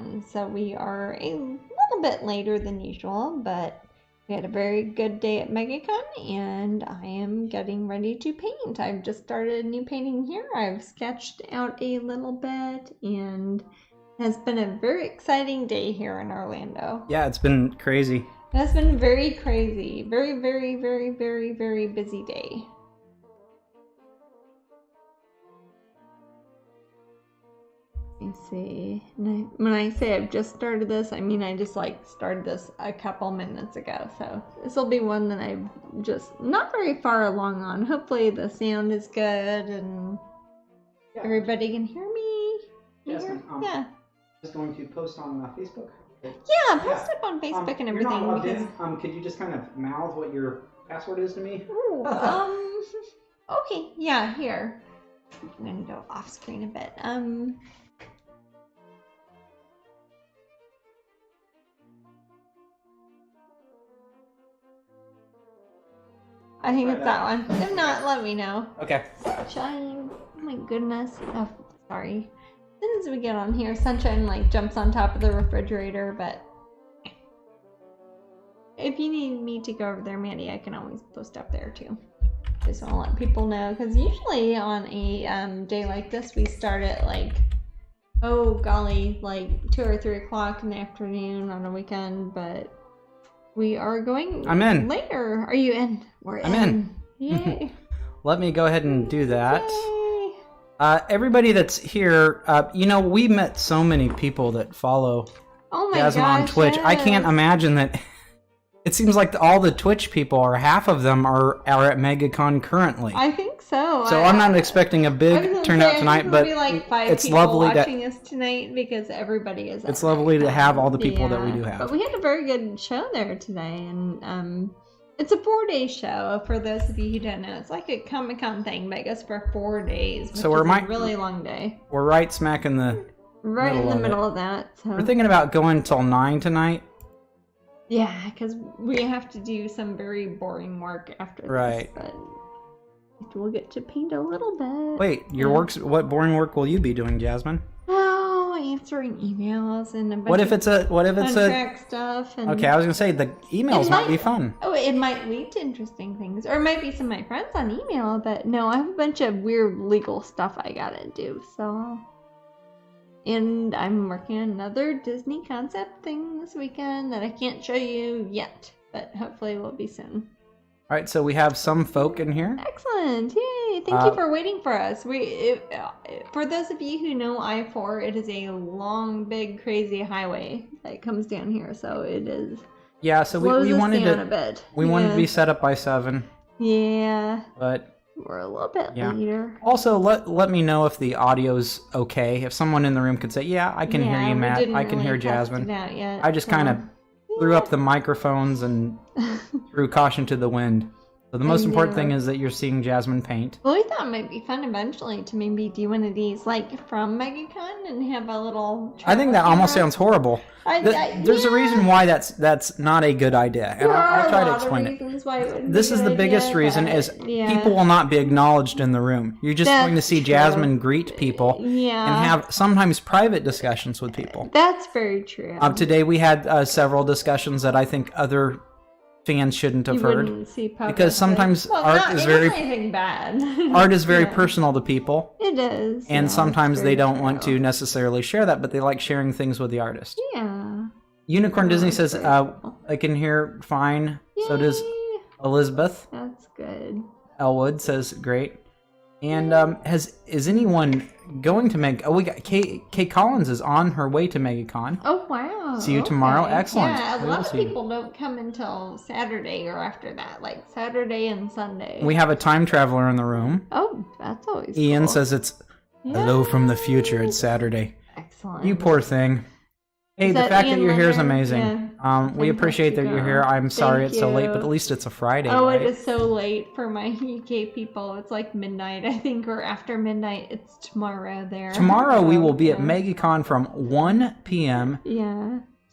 MegaCon, so we are a little bit later than usual, but we had a very good day at MegaCon, and I am getting ready to paint. I've just started a new painting here. I've sketched out a little bit, and it has been a very exciting day here in Orlando. Yeah, it's been crazy. It has been very crazy. Very, very, very, very, very busy day. Let me see. When I say I've just started this, I mean I just started this a couple minutes ago. So this will be one that I'm just not very far along on. Hopefully the sound is good and everybody can hear me. Jasmine, yeah. Just going to post on Facebook. Yeah, post up on Facebook and everything. You're not logged in. Could you just kind of mouth what your password is to me? Ooh, okay, yeah, here. I'm gonna go off screen a bit. I think it's that one. If not, let me know. Okay. Sunshine. Oh my goodness. Oh, sorry. As soon as we get on here, Sunshine jumps on top of the refrigerator, but if you need me to go over there, Mandy, I can always post up there too. Just want to let people know, because usually on a day like this, we start at 2 or 3 o'clock in the afternoon on a weekend, but we are going later. Are you in? I'm in. Yay. Let me go ahead and do that. Yay. Everybody that's here, we met so many people that follow Jasmine on Twitch. Yes. I can't imagine that. It seems like all the Twitch people, or half of them, are at MegaCon currently. I think so. So I'm not expecting a big turnout tonight, but it's lovely watching us tonight because everybody is. It's lovely to have all the people that we do have. But we had a very good show there today, and it's a 4-day show. For those of you who don't know, it's like a Comic-Con thing, but it goes for 4 days. Which is a really long day. We're right smack in the middle of that. So. We're thinking about going till 9 tonight. Yeah, because we have to do some very boring work after this, but we'll get to paint a little bit. Wait, what boring work will you be doing, Jasmine? Oh, answering emails and a bunch what if it's contract stuff. And okay, I was gonna say the emails might be fun. Oh, it might lead to interesting things, or it might be some of my friends on email. But no, I have a bunch of weird legal stuff I gotta do. So. And I'm working on another Disney concept thing this weekend that I can't show you yet, but hopefully will be soon. All right, so we have some folk in here. Excellent! Yay! Thank you for waiting for us. For those of you who know I-4, it is a long, big, crazy highway that comes down here, so it is. Yeah, so we wanted to be set up by 7. Yeah. But. We're a little bit later. Also, let me know if the audio's okay. If someone in the room could say, "Yeah, I can hear you, Matt. I can hear Jasmine." I just kind of threw up the microphones and threw caution to the wind. So the most important thing is that you're seeing Jasmine paint. Well, we thought it might be fun eventually to maybe do one of these from MegaCon and have a little. I think that almost sounds horrible. There's a reason why that's not a good idea, and I'll try to explain it. This is the biggest reason: is people will not be acknowledged in the room. You're just going to see Jasmine greet people and have sometimes private discussions with people. That's very true. Today we had several discussions that I think other fans shouldn't have heard, because sometimes art is very bad. Art is very personal to people. It is, and sometimes they don't want to necessarily share that, but they like sharing things with the artist. Yeah. Unicorn Disney says I can hear fine. Yay. So does Elizabeth. That's good. Elwood says great. And is anyone going to we got Kate Collins is on her way to MegaCon. Oh wow! See you tomorrow. Excellent. Yeah, a lot of people don't come until Saturday or after that, like Saturday and Sunday. We have a time traveler in the room. Oh, that's always. Ian cool. says it's hello from the future. It's Saturday. Excellent. You poor thing. Hey, the fact that you're here is amazing. Yeah. We appreciate that you're here. I'm sorry it's so late, but at least it's a Friday. Oh, right? It is so late for my UK people. It's like midnight, I think, or after midnight. It's tomorrow there. Tomorrow we will be at MegaCon from 1 p.m.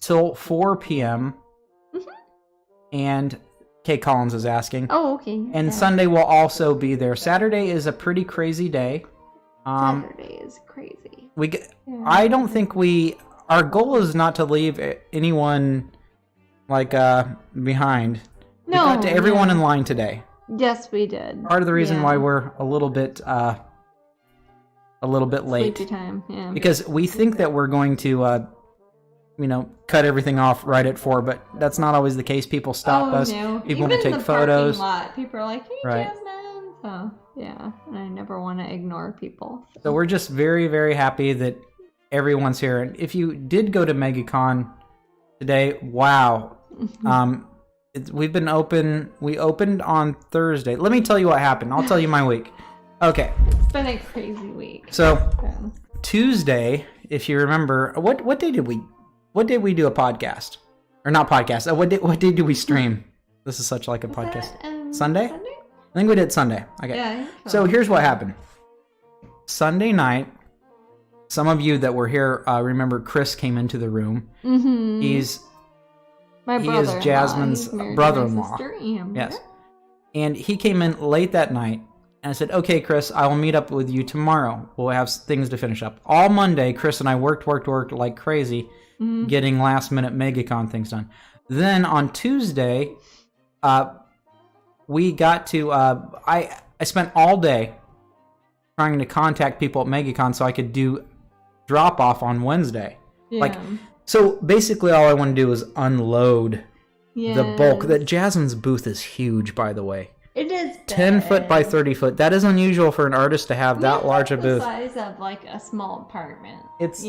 till 4 p.m. Mm-hmm. And Kate Collins is asking. Oh, okay. And Sunday will also be there. Saturday is a pretty crazy day. Saturday is crazy. I don't think we our goal is not to leave anyone behind. We got to everyone in line today. Yes, we did. Part of the reason why we're a little bit late. Sleepy time, yeah. Because we think that we're going to cut everything off right at 4, but that's not always the case. People stop us. No. People want to take photos. Lot, people are like, hey, Jasmine. So, yeah, and I never want to ignore people. So we're just very, very happy that everyone's here. And if you did go to MegaCon today, wow. We've been open. We opened on Thursday. Let me tell you what happened. I'll tell you my week. Okay. It's been a crazy week. So Tuesday, if you remember, what day did we do a podcast? Or not podcast. What day did we stream? This is such like a podcast. Sunday? I think we did Sunday. Okay. Yeah. So here's what happened. Sunday night, some of you that were here remember Chris came into the room. Mm-hmm. He is Jasmine's brother-in-law. Yes. And he came in late that night. And I said, okay, Chris, I will meet up with you tomorrow. We'll have things to finish up. All Monday, Chris and I worked like crazy, getting last-minute MegaCon things done. Then on Tuesday, we got to... I spent all day trying to contact people at MegaCon so I could do drop-off on Wednesday. Yeah. So basically all I want to do is unload the bulk. That Jasmine's booth is huge, by the way. It is big. 10 foot by 30 foot. That is unusual for an artist to have that large a booth. The size of like a small apartment. It's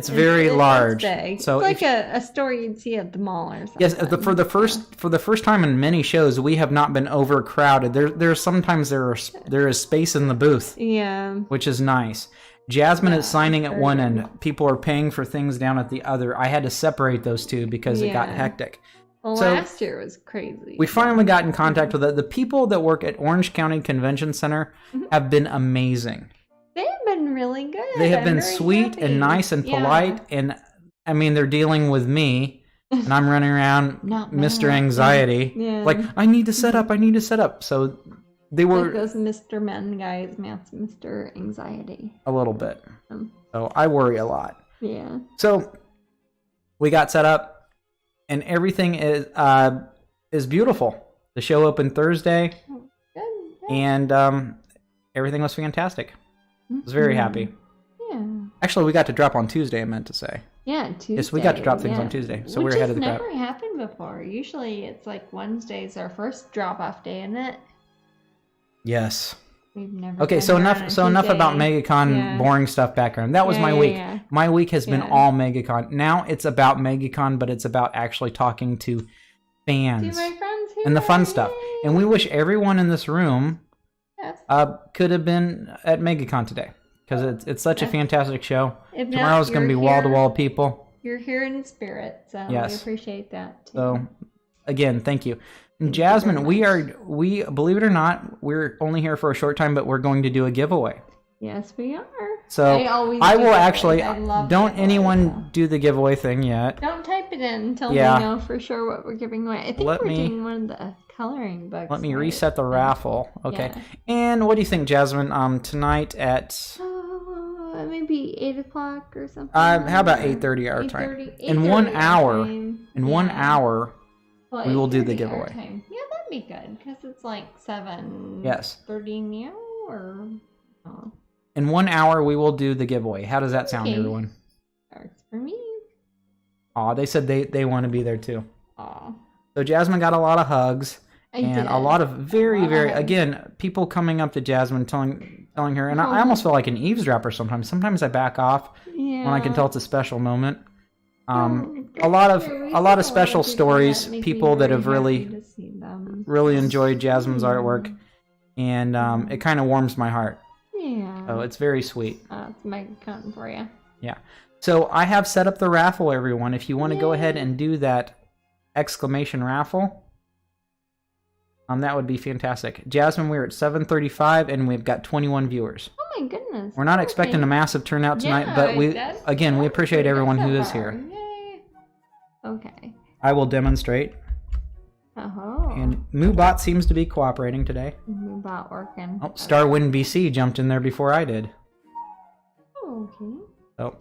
very large. It's so like a store you'd see at the mall or something. Yes, for the first time in many shows, we have not been overcrowded. There is space in the booth. Yeah, which is nice. Jasmine is signing at one end. People are paying for things down at the other. I had to separate those two because it got hectic. Well, last year was crazy. We finally got in contact with it. The people that work at Orange County Convention Center have been amazing. They have been really good. They have been sweet and nice and polite. And, I mean, they're dealing with me. And I'm running around Mr. Anxiety. Yeah. Like, I need to set up. So they were... Like those Mr. Men guys, Mr. Anxiety. A little bit. So I worry a lot. Yeah. So we got set up. And everything is beautiful. The show opened Thursday, and everything was fantastic. I was very happy. Yeah. Actually, we got to drop on Tuesday, I meant to say. Yeah, Tuesday. Yes, we got to drop things on Tuesday, so we're ahead of the crowd. Which has never happened before. Usually it's like Wednesday's our first drop-off day, isn't it? Yes. We've never okay, so enough about MegaCon boring stuff background. That was my week. Yeah. My week has been all MegaCon. Now it's about MegaCon, but it's about actually talking to fans and the fun stuff. And we wish everyone in this room could have been at MegaCon today because it's such a fantastic show. Tomorrow's going to be wall-to-wall people. You're here in spirit, so we appreciate that too. So, again, thank you. And Jasmine, we believe it or not, we're only here for a short time, but we're going to do a giveaway. Yes, we are. So I will actually, don't anyone do the giveaway thing yet. Don't type it in until we know for sure what we're giving away. I think we're doing one of the coloring books. Let me reset the raffle. Okay. Yeah. And what do you think, Jasmine, tonight at... maybe 8 o'clock or something. How about 8:30 our time? In 1 hour. In 1 hour... Well, we will do the giveaway. Yeah, that'd be good because it's like 7:30 now, or. In 1 hour, we will do the giveaway. How does that sound, everyone? Works for me. Aw, they said they want to be there too. Aw. So Jasmine got a lot of hugs and a lot of very again people coming up to Jasmine telling her, and I almost feel like an eavesdropper sometimes. Sometimes I back off when I can tell it's a special moment. A lot of special stories, people that have really enjoyed Jasmine's artwork, and it kind of warms my heart. Yeah. So it's very sweet. It's MegaCon for you. Yeah. So I have set up the raffle, everyone. If you want to go ahead and do that exclamation raffle, that would be fantastic. Jasmine, we're at 7:35, and we've got 21 viewers. Oh my goodness. We're not expecting a massive turnout tonight, but we appreciate everyone who is here. Yay. Okay. I will demonstrate. Oh. And Moobot seems to be cooperating today. Moobot working. Oh, Starwind BC jumped in there before I did. Oh, okay. So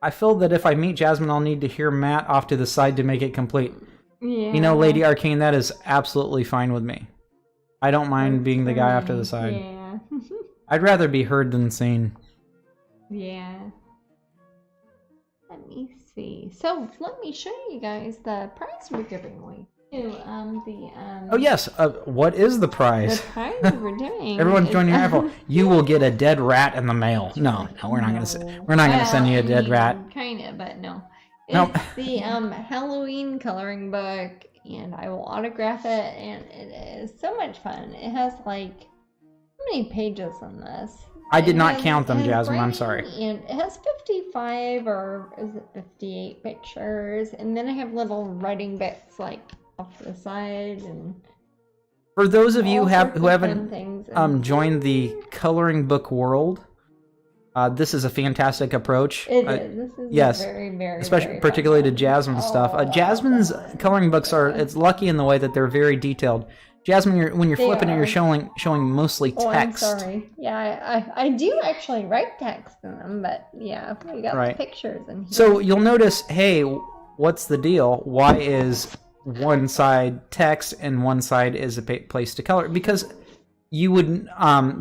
I feel that if I meet Jasmine, I'll need to hear Matt off to the side to make it complete. Yeah. You know, Lady Arcane, that is absolutely fine with me. I don't mind being the guy off to the side. Yeah. I'd rather be heard than seen. Yeah. Let me see. So let me show you guys the prize we're giving away. Oh yes. What is the prize? The prize we're doing. Everyone's joining your raffle. You will get a dead rat in the mail. No, we're not gonna send you a dead rat. Kinda, but no. It's the Halloween coloring book, and I will autograph it, and it is so much fun. It has like how many pages in this? I did not count them, Jasmine. I'm sorry. And it has 55 or is it 58 pictures, and then I have little writing bits like off to the side. And for those of you who haven't joined the coloring book world, this is a fantastic approach. It is. This is very, very, especially very particularly to Jasmine's stuff. Jasmine's coloring books it's lucky in the way that they're very detailed. Jasmine, when you're flipping it, you're showing mostly text. I'm sorry. Yeah, I do actually write text in them, but yeah, we got the pictures in here. So you'll notice, hey, what's the deal? Why is one side text and one side is a place to color? Because you would,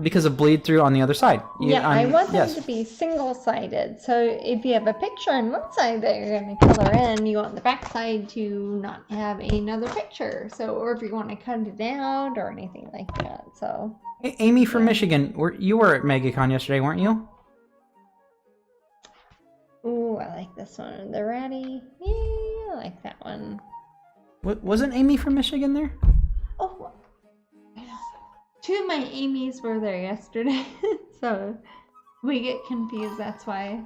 because of bleed through on the other side. I want them to be single-sided. So if you have a picture on one side that you're going to color in, you want the back side to not have another picture. So, or if you want to cut it out or anything like that. So, hey, Amy from Michigan, you were at MegaCon yesterday, weren't you? Ooh, I like this one. The ratty. Yeah, I like that one. Wasn't Amy from Michigan there? Oh. Two of my Amy's were there yesterday, so we get confused, that's why.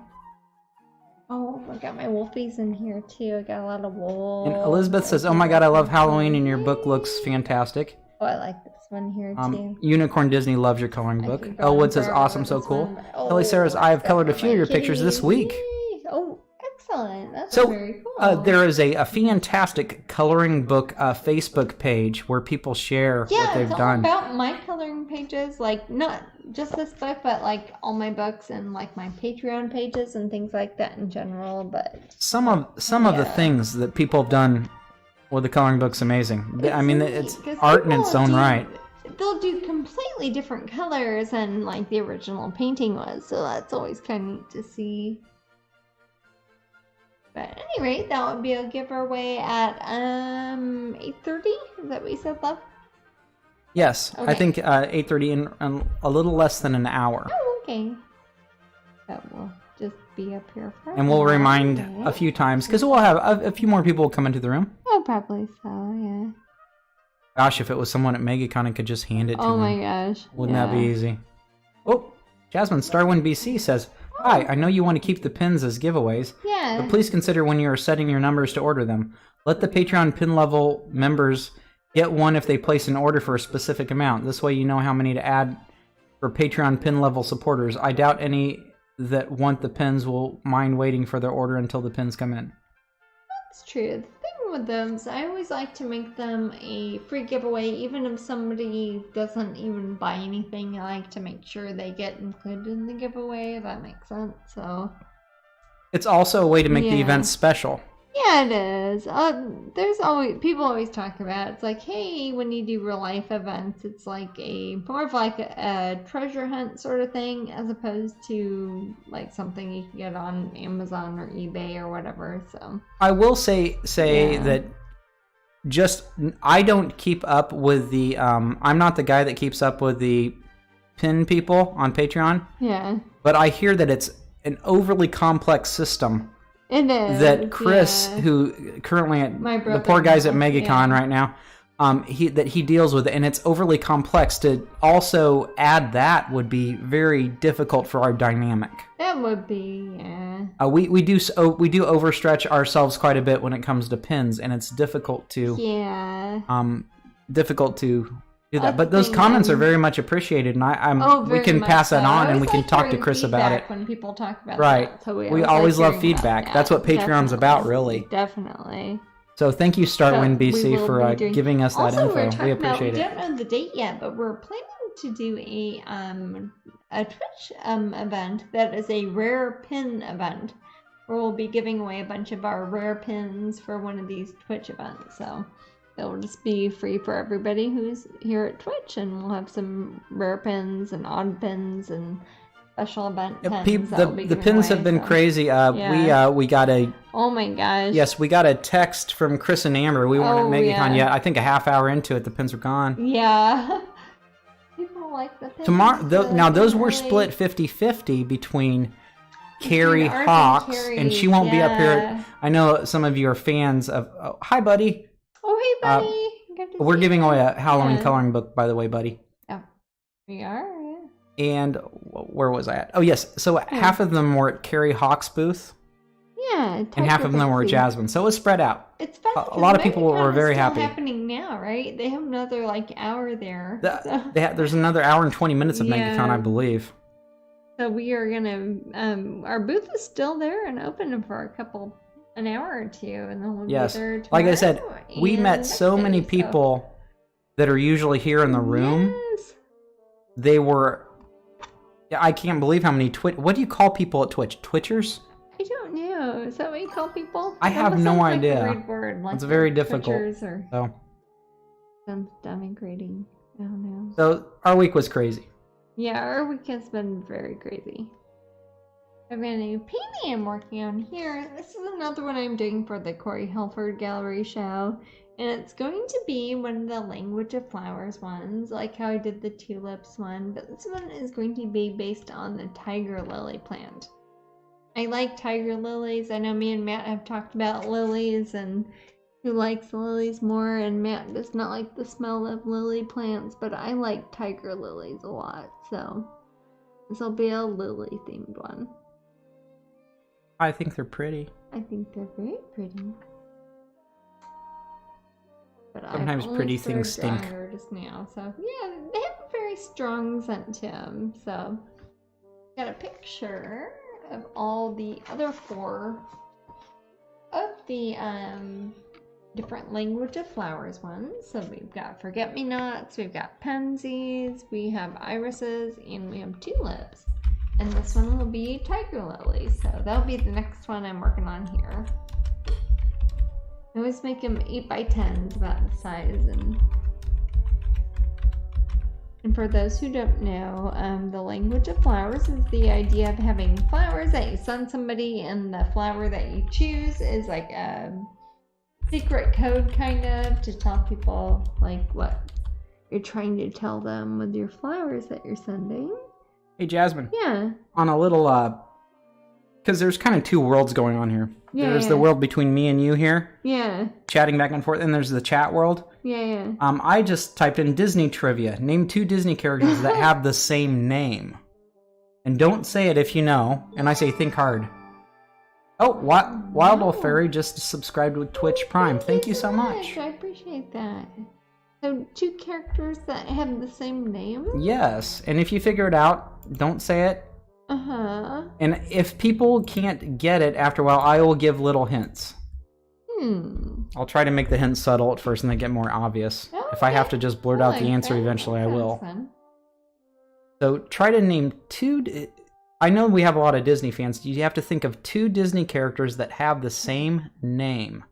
Oh, I got my wolfies in here too. I got a lot of wolves. And Elizabeth says, oh my god, I love Halloween and your book looks fantastic. Oh, I like this one here too. Unicorn Disney loves your coloring book. Elwood says, awesome, so cool. Kelly says, I have colored a few of your pictures this week. Oh, excellent. That's very cool. There is a fantastic coloring book Facebook page where people share what they've done. Yeah, it's all about my coloring pages, like not just this book, but like all my books and like my Patreon pages and things like that in general. But some of the things that people have done with the coloring book's amazing. It's art in its own right. They'll do completely different colors than like the original painting was, so that's always kind of neat to see. But at any rate, that would be a giveaway at 8:30. Is that what you said, love? Yes, okay. I think 8:30 in a little less than an hour. Oh, okay. That will just be up here for. And we'll remind a few times because we'll have a few more people come into the room. Oh, probably so. Yeah. Gosh, if it was someone at MegaCon and could just hand it to them. Oh my gosh. Wouldn't that be easy? Oh, Jasmine, Starwind BC says, hi, I know you want to keep the pins as giveaways, but please consider when you are setting your numbers to order them. Let the Patreon pin level members get one if they place an order for a specific amount. This way you know how many to add for Patreon pin level supporters. I doubt any that want the pins will mind waiting for their order until the pins come in. That's true. The thing with those, I always like to make them a free giveaway, even if somebody doesn't even buy anything. I like to make sure they get included in the giveaway, if that makes sense. So it's also a way to make the event special. Yeah, it is. There's always people always talk about it's like, hey, when you do real life events, it's like more of like a treasure hunt sort of thing, as opposed to like something you can get on Amazon or eBay or whatever. So I will say that I don't keep up with the I'm not the guy that keeps up with the pin people on Patreon. Yeah. But I hear that it's an overly complex system. It is. That Chris, who currently the poor guy's at MegaCon right now, he deals with it, and it's overly complex. To also add that would be very difficult for our dynamic. That would be, yeah. We do overstretch ourselves quite a bit when it comes to pins, and it's difficult to do that. But those comments are very much appreciated, and we can pass that on, and we can talk to Chris about it. When people talk about that. So we always love feedback. That's what Patreon's about, really. Definitely. So thank you, Starwind BC, for giving us that info. We appreciate it. We don't know the date yet, but we're planning to do a Twitch event that is a rare pin event. we'll be giving away a bunch of our rare pins for one of these Twitch events. So it'll just be free for everybody who's here at Twitch, and we'll have some rare pins and odd pins and special event pins. The pins have been crazy. We got a... Oh my gosh. Yes, we got a text from Chris and Amber. We weren't at MegaCon yet. I think a half hour into it, the pins are gone. Yeah. People like the pins. Now, those were split 50-50 between Carrie Hawks, and she won't be up here. I know some of you are fans of... Oh, hi, buddy. Oh, hey, buddy. We're giving away a Halloween coloring book, by the way, buddy. Oh, we are? And where was I at? Oh, yes. So half of them were at Carrie Hawk's booth. Yeah. And half of them were at Jasmine. So it was spread out. It's funny. A lot of people were very happy. It's happening now, right? They have another, hour there. There's another hour and 20 minutes of MegaCon, I believe. So we are going to... our booth is still there and open for an hour or two. And then we'll be there tomorrow. Like I said, we met so many people that are usually here in the room. Yes. They were... I can't believe how many what do you call people at Twitch? Twitchers? I don't know. Is that what you call people? I have no idea. Like a weird word, it's very difficult. Or sounds denigrating. I don't know. So our week was crazy. Yeah, our week has been very crazy. I've got a new painting I'm working on here. This is another one I'm doing for the Corey Helford Gallery show. And it's going to be one of the Language of Flowers ones, like how I did the tulips one. But this one is going to be based on the tiger lily plant. I like tiger lilies. I know me and Matt have talked about lilies and who likes lilies more. And Matt does not like the smell of lily plants, but I like tiger lilies a lot. So this will be a lily themed one. I think they're pretty. I think they're very pretty. But sometimes pretty things stink. Just now, so yeah, they have a very strong scent to them. So, got a picture of all the other 4 of the different Language of Flowers ones. So we've got forget-me-nots, we've got pansies, we have irises, and we have tulips. And this one will be tiger lilies. So that'll be the next one I'm working on here. I always make them 8x10s, about the size, and for those who don't know, the Language of Flowers is the idea of having flowers that you send somebody, and the flower that you choose is like a secret code, kind of, to tell people what you're trying to tell them with your flowers that you're sending. Hey, Jasmine. Yeah. On a little, because there's kind of 2 worlds going on here. Yeah, there's the world between me and you here. Yeah. Chatting back and forth. And there's the chat world. Yeah. I just typed in Disney trivia. Name 2 Disney characters that have the same name. And don't say it if you know. And I say think hard. Oh, Wild Wolf Fairy just subscribed with Twitch Prime. Thank you so much. I appreciate that. So 2 characters that have the same name? Yes. And if you figure it out, don't say it. Uh-huh. And if people can't get it after a while, I will give little hints. I'll try to make the hints subtle at first and then get more obvious. Okay. If I have to just blurt out the answer eventually, I will. Fun. So try to name 2... I know we have a lot of Disney fans. You have to think of 2 Disney characters that have the same name.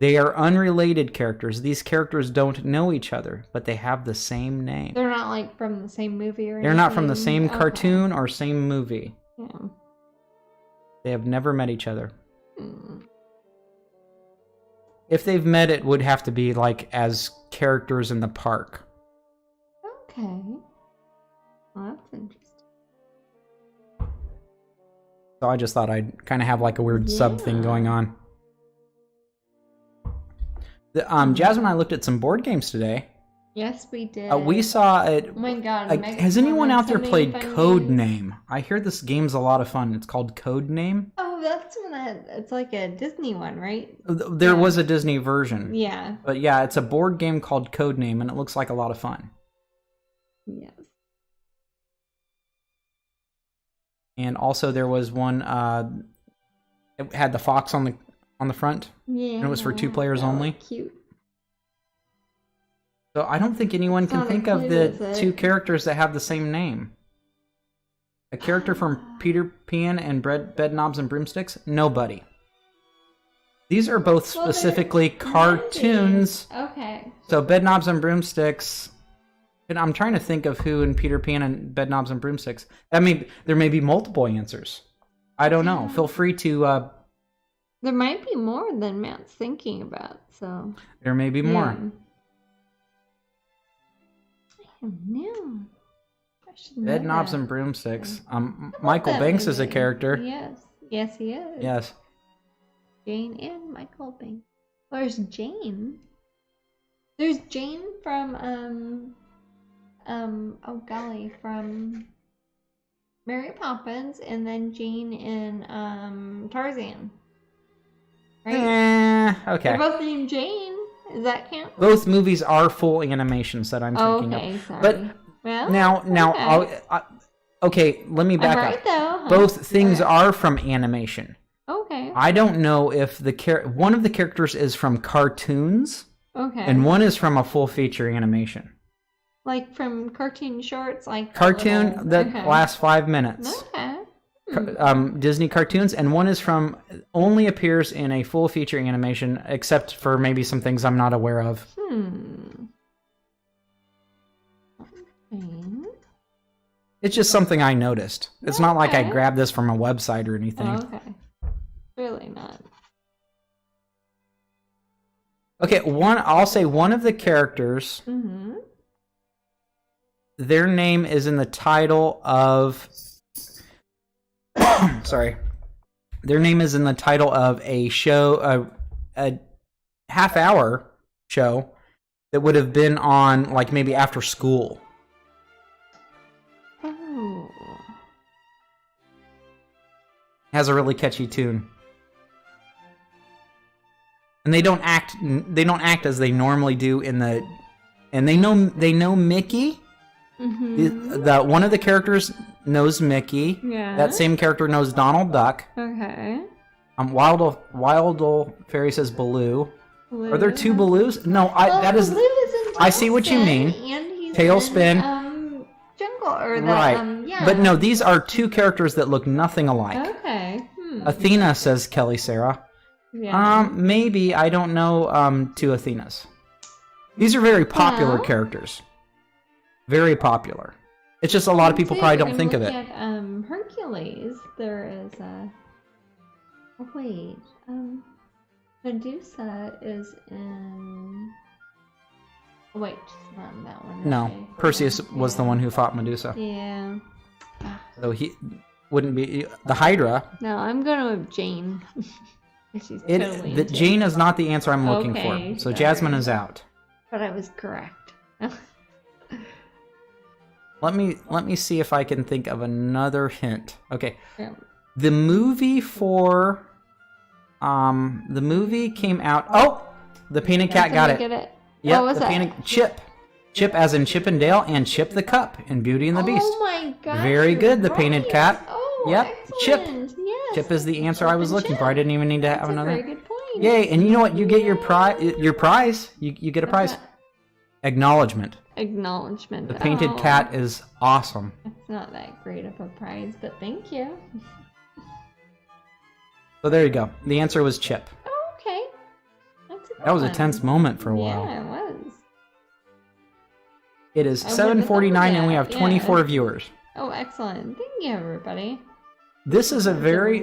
They are unrelated characters. These characters don't know each other, but they have the same name. They're not from the same movie or anything? They're not from the same cartoon or same movie. Yeah. They have never met each other. If they've met, it would have to be as characters in the park. Okay. Well, that's interesting. So I just thought I'd kind of have a weird sub thing going on. Jasmine and I looked at some board games today. Yes, we did. We saw it. Oh my god. Has anyone out there played Codename? I hear this game's a lot of fun. It's called Codename. Oh, that's one it's like a Disney one, right? There was a Disney version. Yeah. But yeah, it's a board game called Codename, and it looks like a lot of fun. Yes. And also there was one, it had the fox on the front. Yeah. And it was for 2 players only. Cute. So I don't think anyone can think of the 2 characters that have the same name. A character from Peter Pan and Bedknobs and Broomsticks? Nobody. These are both specifically cartoons. Okay. So Bedknobs and Broomsticks. And I'm trying to think of who in Peter Pan and Bedknobs and Broomsticks. There may be multiple answers. I don't know. Feel free to... there might be more than Matt's thinking about, so... There may be more. I don't know. Bedknobs and Broomsticks. Michael Banks is a character. Yes. Yes, he is. Yes. Jane and Michael Banks. Where's Jane? There's Jane from, from Mary Poppins, and then Jane in, Tarzan. Right? Okay. They're both named Jane. Does that count? Both movies are full animations that I'm thinking of. Sorry. But well, now, okay, let me back up. Though, huh? Both things are from animation. Okay. I don't know if one of the characters is from cartoons. Okay. And one is from a full feature animation. Like from cartoon shorts, like cartoon that lasts 5 minutes. Okay. Disney cartoons, and one is only appears in a full feature animation, except for maybe some things I'm not aware of. Okay. It's just something I noticed. It's not like I grabbed this from a website or anything. Okay. Really not. Okay, I'll say one of the characters, their name is in the title of... Sorry. Their name is in the title of a show, a half-hour show that would have been on, like, maybe after school. Oh. Has a really catchy tune. And they don't act as they normally do and they know Mickey. The one of the characters knows Mickey. Yeah. That same character knows Donald Duck. Okay. Wild Fairy says Baloo. Are there two Baloos? No, that is. I see what you mean. Tailspin. Jungle or the, right. Yeah. But no, these are two characters that look nothing alike. Okay. Athena, says Kelly Sarah. Yeah. Maybe, I don't know, two Athenas. These are very popular characters. Very popular. It's just a lot of people probably don't think of it. At, Hercules, there is a... Oh, wait. Medusa is in... Oh, wait, she's not in that one. No, Perseus was the one who fought Medusa. Yeah. So he wouldn't be... The Hydra... No, I'm going with Jane. She's totally Jane is not the answer I'm looking for. So sorry. Jasmine is out. But I was correct. Let me see if I can think of another hint. Okay. Yeah. The movie came out. Oh, the Painted Cat got it. Get it. Yep, what was that? Chip as in Chip and Dale, and Chip the Cup in Beauty and the Beast. Oh my god. Very good, the Painted Cat. Oh, yep, excellent. Chip. Yes. Chip is the answer I was looking for. I didn't even need to have another. That's a very good point. Yay, and you know what? You get your prize. You get a prize. Acknowledgement. Acknowledgement. The Painted Cat is awesome. It's not that great of a prize, but thank you. So there you go. The answer was Chip. Oh, okay. That was a tense moment for a while. Yeah, it was. It is 7:49 and we have 24 viewers. Oh, excellent. Thank you, everybody. This is a very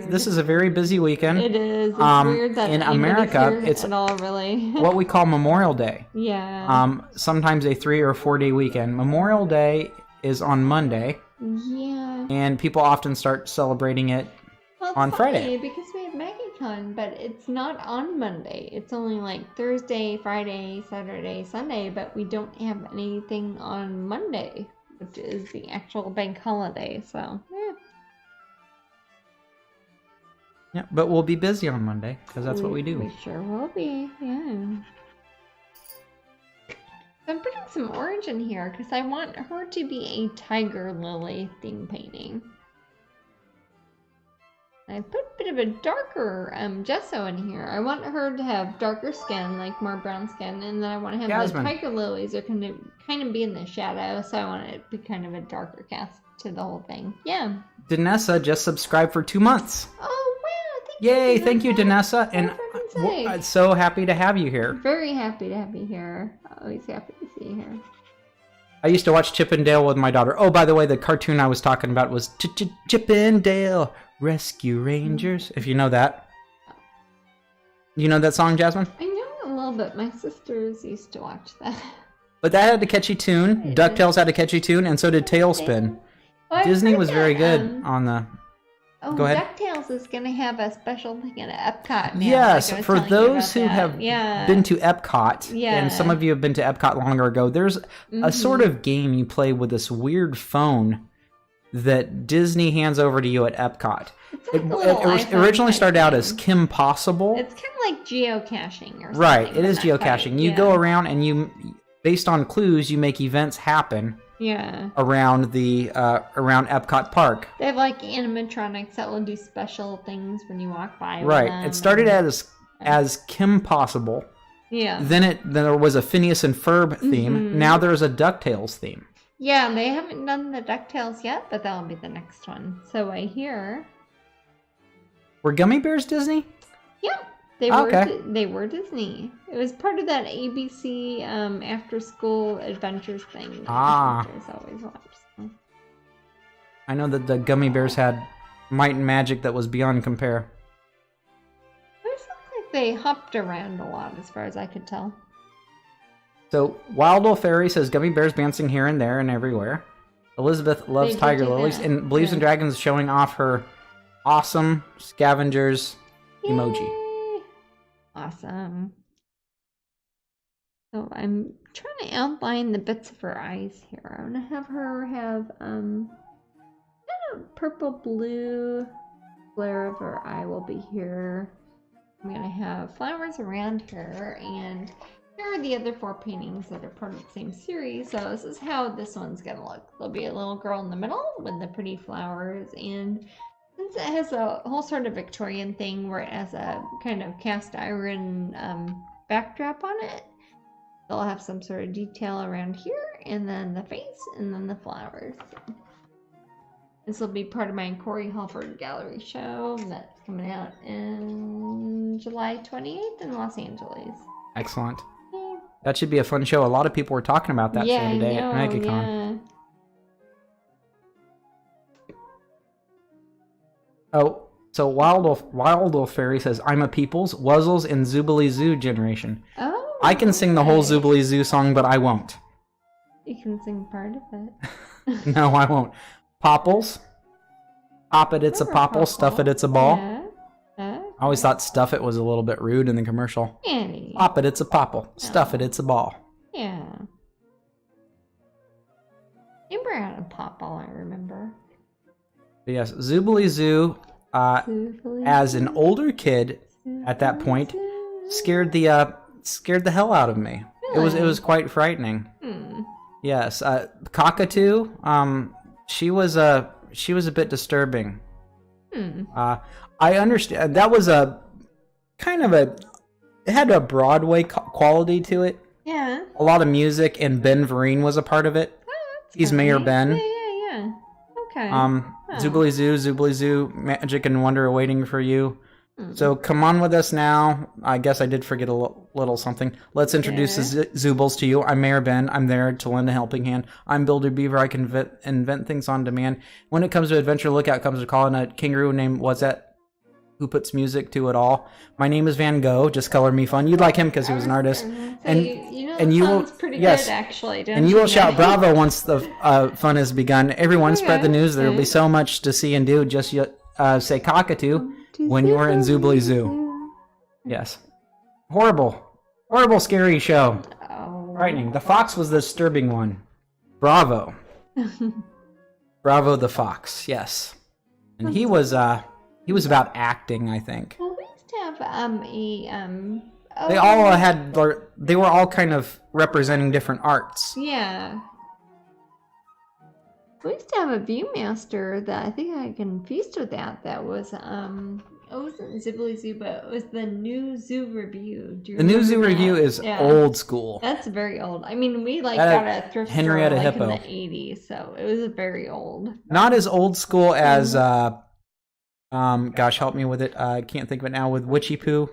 busy weekend. It is. It's weird that in America it's at all really what we call Memorial Day. Yeah. Sometimes a 3 or 4 day weekend. Memorial Day is on Monday. Yeah. And people often start celebrating it on Friday. Because we have MegaCon, but it's not on Monday. It's only like Thursday, Friday, Saturday, Sunday, but we don't have anything on Monday, which is the actual bank holiday. So yeah. Yeah, but we'll be busy on Monday because that's what we do. We sure will be, yeah. So I'm putting some orange in here because I want her to be a tiger lily theme painting. I put a bit of a darker gesso in here. I want her to have darker skin, like more brown skin, and then I want to have Jasmine. the tiger lilies are kind of be in the shadow, so I want it to be kind of a darker cast to the whole thing. Yeah. Danessa just subscribed for 2 months. Oh, wow. Thank you, Danessa. And I'm so happy to have you here. Very happy to have you here. Always happy to see you here. I used to watch Chip and Dale with my daughter. Oh, by the way, the cartoon I was talking about was Chip and Dale Rescue Rangers, if you know that. You know that song, Jasmine? I know a little bit. My sisters used to watch that. But that had a catchy tune. DuckTales had a catchy tune, and so did Tailspin. Disney was very good on the... Go ahead. DuckTales is going to have a special thing at Epcot now. Yes, for those who have been to Epcot, and some of you have been to Epcot longer ago, there's a sort of game you play with this weird phone that Disney hands over to you at Epcot. It originally started out as Kim Possible. It's kind of like geocaching or something. Right, it is geocaching. You go around and you, based on clues, you make events happen. Yeah. Around the around Epcot Park. They have like animatronics that will do special things when you walk by. Right. It started as Kim Possible. Yeah. Then there was a Phineas and Ferb theme. Now there's a DuckTales theme. Yeah, they haven't done the DuckTales yet, but that'll be the next one. So I hear. Were Gummy Bears Disney? Yeah. They were Disney. It was part of that ABC after school adventures thing that adventures always watch. So. I know that the Gummy Bears had might and magic that was beyond compare. It sounds like they hopped around a lot as far as I could tell. So Wild Old Fairy says Gummy Bears bouncing here and there and everywhere. Elizabeth loves Tiger Lilies and believes in dragons, showing off her awesome scavengers emoji. Awesome. So I'm trying to outline the bits of her eyes here. I'm gonna have her have kind of purple blue flare of her eye will be here. I'm gonna have flowers around her, and here are the other 4 paintings that are part of the same series. So this is how this one's gonna look. There'll be a little girl in the middle with the pretty flowers, and since it has a whole sort of Victorian thing where it has a kind of cast iron backdrop on it, they'll have some sort of detail around here, and then the face, and then the flowers. This will be part of my Corey Halford Gallery show that's coming out in July 28th in Los Angeles. Excellent. Yeah. That should be a fun show. A lot of people were talking about that show today at MegaCon. Yeah. Oh, so Wild Wolf Fairy says, I'm a Peoples, Wuzzles, and Zoobly Zoo generation. Oh. I can sing the whole Zoobly Zoo song, but I won't. You can sing part of it. No, I won't. Popples. Pop it, it's a popple. Stuff it, it's a ball. Yeah. I always thought stuff it was a little bit rude in the commercial. Yeah. Pop it, it's a popple. Stuff it, it's a ball. Yeah. You were out of popple, I remember. Yes, Zoobly Zoo, as an older kid at that point, scared the hell out of me. Really? It was quite frightening. Yes, Cockatoo, she was a bit disturbing. I understand that was a kind of it had a Broadway quality to it. Yeah. A lot of music, and Ben Vereen was a part of it. He's funny. Mayor Ben. Yeah. Okay. Zoobly Zoo, magic and wonder awaiting for you. So come on with us now. I guess I did forget a little something. Let's introduce the Zoobles to you. I'm Mayor Ben. I'm there to lend a helping hand. I'm Builder Beaver. I can invent things on demand. When it comes to adventure, lookout comes to call, and a kangaroo named who puts music to it all. My name is Van Gogh. Just color me fun. You'd like him because he was an artist. So you will pretty good, actually. And you will shout bravo once the fun has begun. Everyone, spread the news. There will be so much to see and do. Just say cockatoo when you are in Zoobly Zoo. Yes. Horrible, scary show. Oh. Frightening. The fox was the disturbing one. Bravo. Bravo the fox. Yes. And he was about acting, I think. Well, we used to have they were all kind of representing different arts. Yeah. We used to have a Viewmaster that I think I confused with that was wasn't Ghibli Zoo, but it was the new Zoo Review. The new Zoo Review is old school. That's very old. I mean, we got a thrift Henrietta store Hippo. In the 80s, so it was very old. Not as old school as gosh, help me with it. I can't think of it now. With Witchy Poo.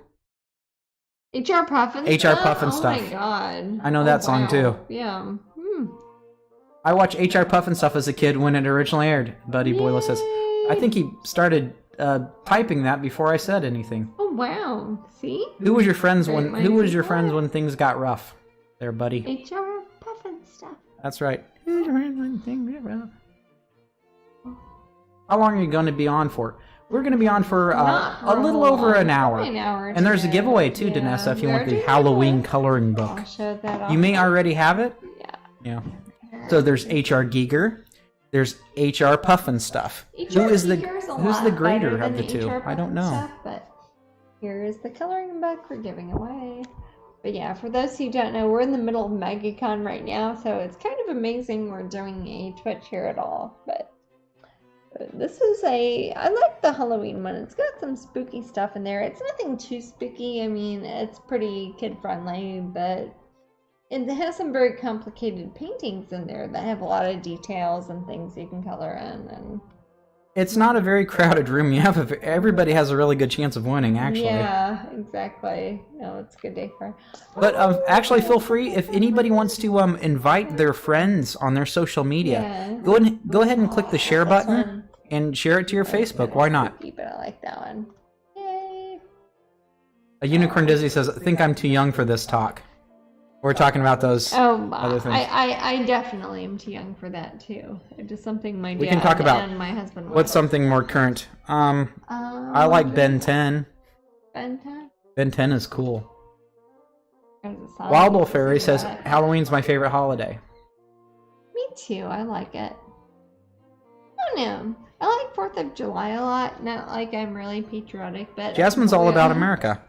HR Puffin HR Puffin stuff. Oh my god. I know that song too. Yeah. I watched HR Puffin stuff as a kid when it originally aired. Buddy Boyle says, I think he started typing that before I said anything. Oh wow! See? Who was your friends when things got rough? There, buddy. HR Puffin stuff. That's right. Who's your friends when things get rough? How long are you going to be on for? We're going to be on for a little over an hour. And there's a giveaway too, Danessa, if you want the Halloween coloring book. I'll show that off. You may already have it. Yeah. So there's HR Giger. There's HR Puffin stuff. Who's the greater of the two? I don't know. Stuff, but here is the coloring book we're giving away. But yeah, for those who don't know, we're in the middle of MegaCon right now, so it's kind of amazing we're doing a Twitch here at all. But this is I like the Halloween one. It's got some spooky stuff in there. It's nothing too spooky. I mean, it's pretty kid friendly, but it has some very complicated paintings in there that have a lot of details and things you can color in. And it's not a very crowded room. Everybody has a really good chance of winning, actually. Yeah, exactly. No, it's a good day for. But actually, feel free if anybody wants to invite their friends on their social media. Go ahead and click the share button and share it to your Facebook. Why not? Keep it. I like that one. Yay! A Unicorn Dizzy says, "I think I'm too young for this talk." We're talking about those other things. I definitely am too young for that too. It's just something my dad can talk about and my husband. What's something more current? I like Ben 10. Ben 10? Ben 10 is cool. Wild Wolf Fairy says Halloween's my favorite holiday. Me too. I like it. I don't know. I like 4th of July a lot. Not like I'm really patriotic, but Jasmine's all about America.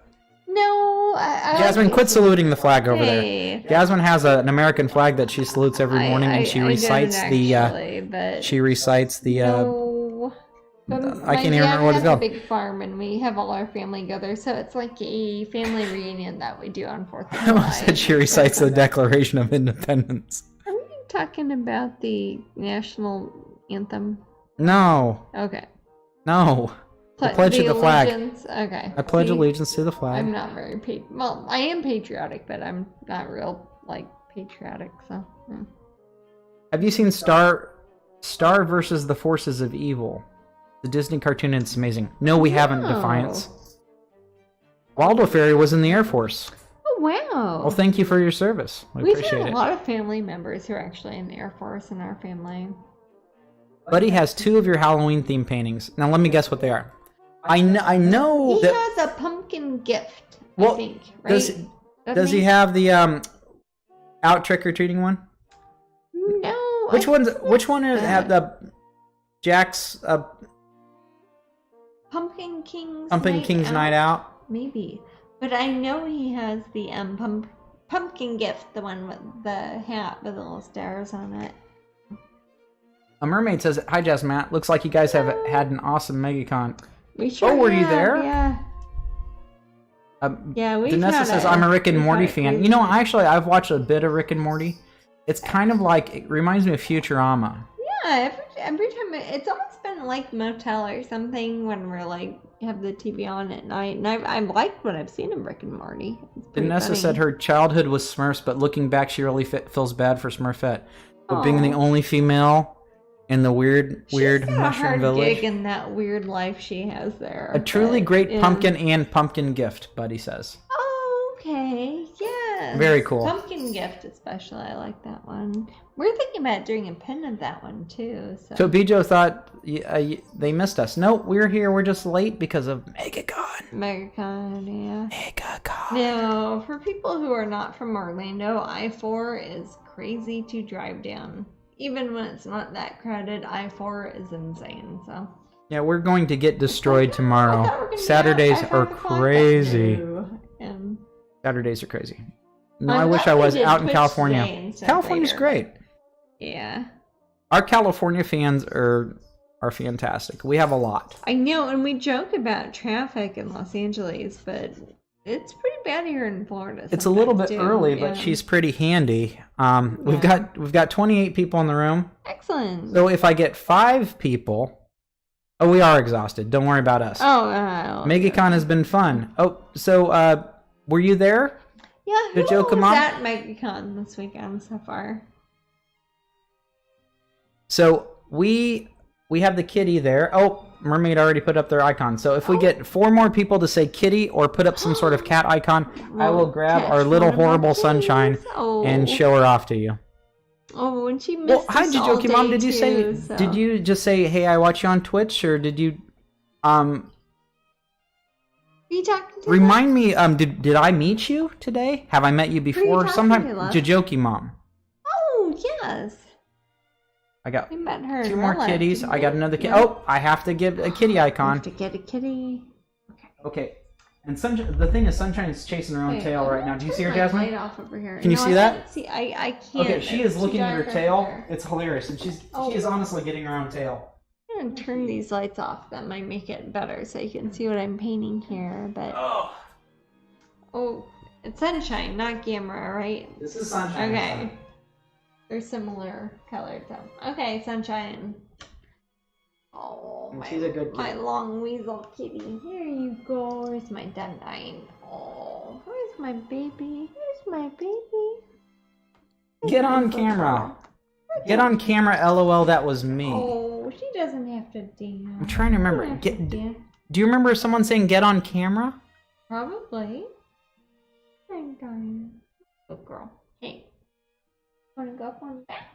No, Jasmine, quit saluting the flag over there. Jasmine has an American flag that she salutes every morning, and she recites the. She recites the. I can't even remember what it's called. We have a big farm, and we have all our family go there, so it's like a family reunion that we do on 4th of July. I said she recites the Declaration of Independence. Are we talking about the national anthem? No. Okay. No. The pledge of the flag. Okay. I pledge allegiance to the flag. I'm not very well, I am patriotic, but I'm not real patriotic. So. Yeah. Have you seen Star versus the Forces of Evil? The Disney cartoon. It's amazing. No, we haven't. Defiance. Waldo Fairy was in the Air Force. Oh wow! Well, thank you for your service. We've had a lot of family members who are actually in the Air Force in our family. Buddy has 2 of your Halloween themed paintings. Now let me guess what they are. I know he that has a pumpkin gift. Well, I think, right? Does he have the out trick or treating one? No. Which one have the Jack's Pumpkin King's Night Out? Maybe, but I know he has the pumpkin gift, the one with the hat with the little stars on it. A mermaid says, "Hi, Jasmine. Looks like you guys have had an awesome MegaCon." We sure were have, you there? Yeah. Vanessa says, "I'm a Rick and Morty fan." You know, I've watched a bit of Rick and Morty. It's kind of like, it reminds me of Futurama. Yeah, every time it's almost been like Motel or something when we're have the TV on at night, and I liked what I've seen of Rick and Morty. Vanessa said her childhood was Smurfs, but looking back, she really feels bad for Smurfette, for being the only female in the weird mushroom village. Gig in that weird life she has there. A truly great pumpkin and pumpkin gift, Buddy says. Oh, okay. Yes. Very cool. Pumpkin gift especially. I like that one. We're thinking about doing a pin of that one too. So Bijo thought they missed us. No, we're here. We're just late because of MegaCon. MegaCon, yeah. MegaCon. No, for people who are not from Orlando, I-4 is crazy to drive down. Even when it's not that crowded, I-4 is insane, so. Yeah, we're going to get destroyed tomorrow. Saturdays are crazy. Saturdays are crazy. No, I wish I was out in California. California's great. Yeah. Our California fans are are fantastic. We have a lot. I know, and we joke about traffic in Los Angeles, but it's pretty bad here in Florida. It's a little bit early, but she's pretty handy. We've got 28 people in the room. Excellent. So if I get 5 people, we are exhausted. Don't worry about us. MegaCon has been fun. So were you there? Yeah, who was at MegaCon this weekend so far? So we have the kitty there. Oh, Mermaid already put up their icon. So if we get 4 more people to say kitty or put up some sort of cat icon, I will grab our little horrible sunshine and show her off to you. Oh, and she missed hi, Jokey Mom. Did you Did you just say, hey, I watch you on Twitch, or did you you talking to remind me? Did I meet you today? Have I met you before? Sometime, Jokey Mom. Oh yes. I got we met her 2 more kitties. I got another kitty. Oh, I have to give a kitty icon. You have to get a kitty. Okay. And the thing is, Sunshine's chasing her own tail right now. Do you see her, Jasmine? Light off over here. Can you see that? I can't. Okay, she is looking at her tail. It's hilarious, and she is honestly getting her own tail. I'm gonna turn these lights off. That might make it better, so you can see what I'm painting here. But it's Sunshine, not Gamera, right? This is Sunshine. Okay. They're similar colored, so. Okay, Sunshine. Oh, she's a good kitty. My long weasel kitty. Here you go. Where's my Dundine? Oh, where's my baby? Where's my baby? Get on camera. Get on camera, LOL, that was me. Oh, she doesn't have to dance. I'm trying to remember. Do you remember someone saying get on camera? Probably. Dundine. Good girl. Hey. Wanna go up on back?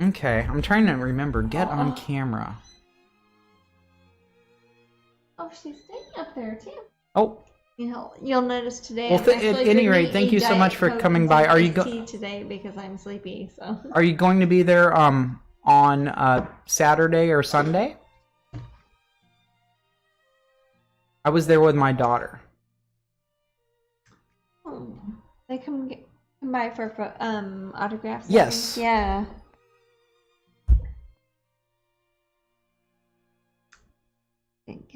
Okay, I'm trying to remember. Get on camera. Oh, she's staying up there too. Oh. You'll notice today. Well, at any rate, thank you so much for coming by. Are you today because I'm sleepy? So. Are you going to be there on Saturday or Sunday? I was there with my daughter. Oh, they come by for autographs. Yes. Yeah.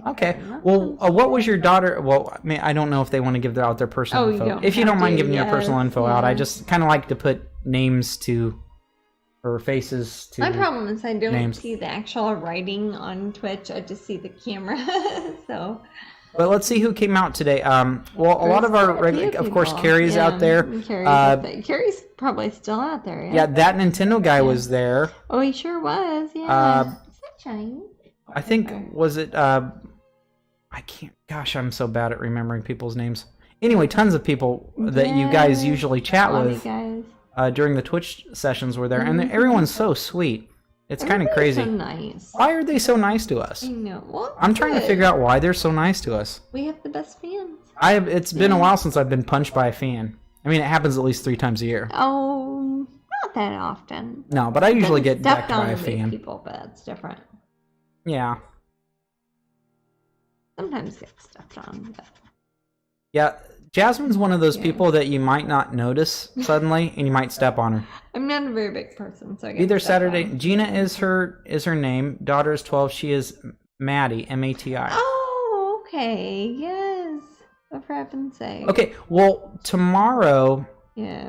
Okay. Well, what was your daughter? Well, I mean, I don't know if they want to give out their personal info. If you don't mind giving your personal info out, I just kind of like to put names to or faces to. My problem is I don't see the actual writing on Twitch. I just see the camera. So. But let's see who came out today. Well, a lot of our regular, of course, Carrie's out there. Carrie's probably still out there. Yeah, that Nintendo guy was there. Oh, he sure was. Yeah. Sunshine. I think, was it, I can't, gosh, I'm so bad at remembering people's names. Anyway, tons of people that you guys usually chat with during the Twitch sessions were there, and everyone's so sweet. It's kind of crazy. So nice. Why are they so nice to us? I know. Well, I'm trying to figure out why they're so nice to us. We have the best fans. It's been a while since I've been punched by a fan. I mean, it happens at least 3 times a year. Oh, not that often. No, but I usually get decked by a fan. People, but it's different. Yeah. Sometimes get stuffed on. But... Yeah, Jasmine's one of those people that you might not notice suddenly, and you might step on her. I'm not a very big person, so I get either Saturday. On. Gina is her name. Daughter is 12. She is Maddie, M-A-T-I. Oh, okay. Yes. For heaven's sake. Okay. Well, tomorrow,